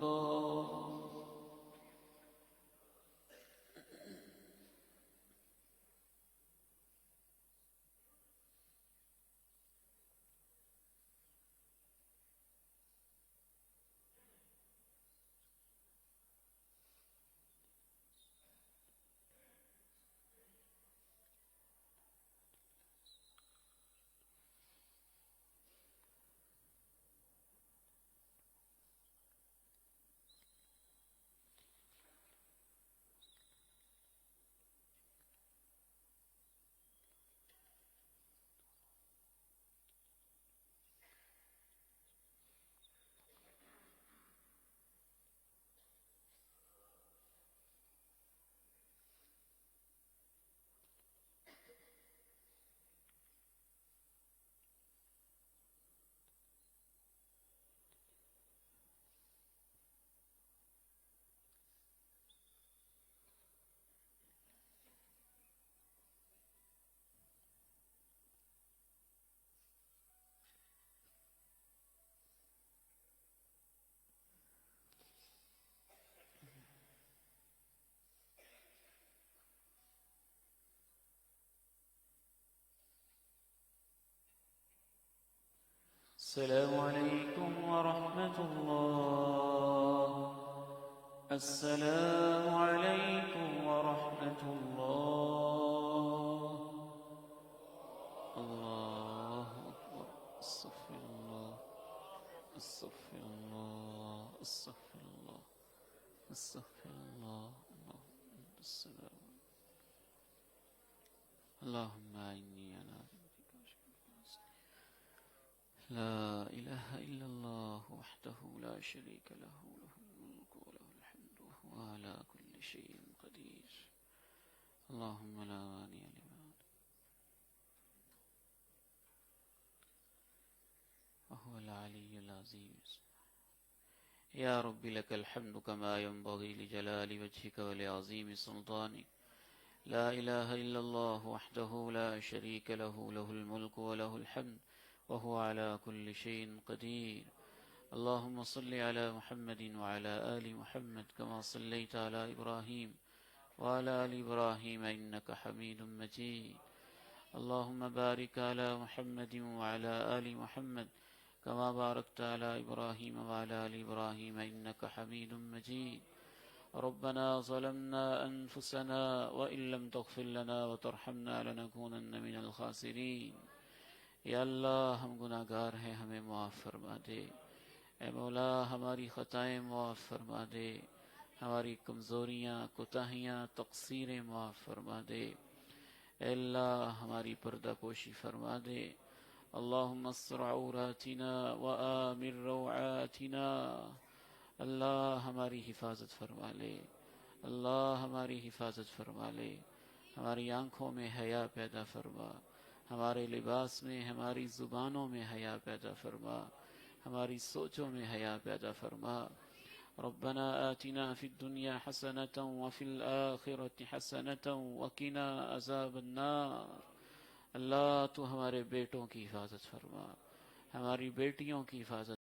السلام علیکم ورحمۃ اللہ السلام علیکم ورحمۃ اللہ اللہ اکبر استغفر اللہ استغفر اللہ استغفر اللہ استغفر اللہ السلام اللهم إني على لا إله إلا الله وحده لا شريك له له الملك وله الحمد وهو على كل شيء قدير اللهم لا مانع لما وهو العلي العظيم يا رب لك الحمد كما ينبغي لجلال وجهك ولعظيم سلطانك لا إله إلا الله وحده لا شريك له له الملك وله الحمد وهو على كل شيء قدير اللهم صل على محمد وعلى آل محمد كما صليت على إبراهيم وعلى آل إبراهيم إنك حميد مجيد اللهم بارك على محمد وعلى آل محمد كما باركت على إبراهيم وعلى آل إبراهيم إنك حميد مجيد ربنا ظلمنا أنفسنا وإن لم تغفر لنا وترحمنا لنكونن من الخاسرين یا اللہ ہم گناہ گار ہیں ہمیں معاف فرما دے اے مولا ہماری خطائیں معاف فرما دے ہماری کمزوریاں کوتاہیاں تقصیریں معاف فرما دے اے اللہ ہماری پردہ پوشی فرما دے اللہم استر عوراتنا وآمن روعاتنا اللہ ہماری حفاظت فرما لے اللہ ہماری حفاظت فرما لے ہماری آنکھوں میں حیا پیدا فرما ہمارے لباس میں ہماری زبانوں میں حیا پیدا فرما ہماری سوچوں میں حیا پیدا فرما ربنا آتنا فی الدنیا حسنة وفی الآخرة حسنة وقنا عذاب النار اللہ تو ہمارے بیٹوں کی حفاظت فرما ہماری بیٹیوں کی حفاظت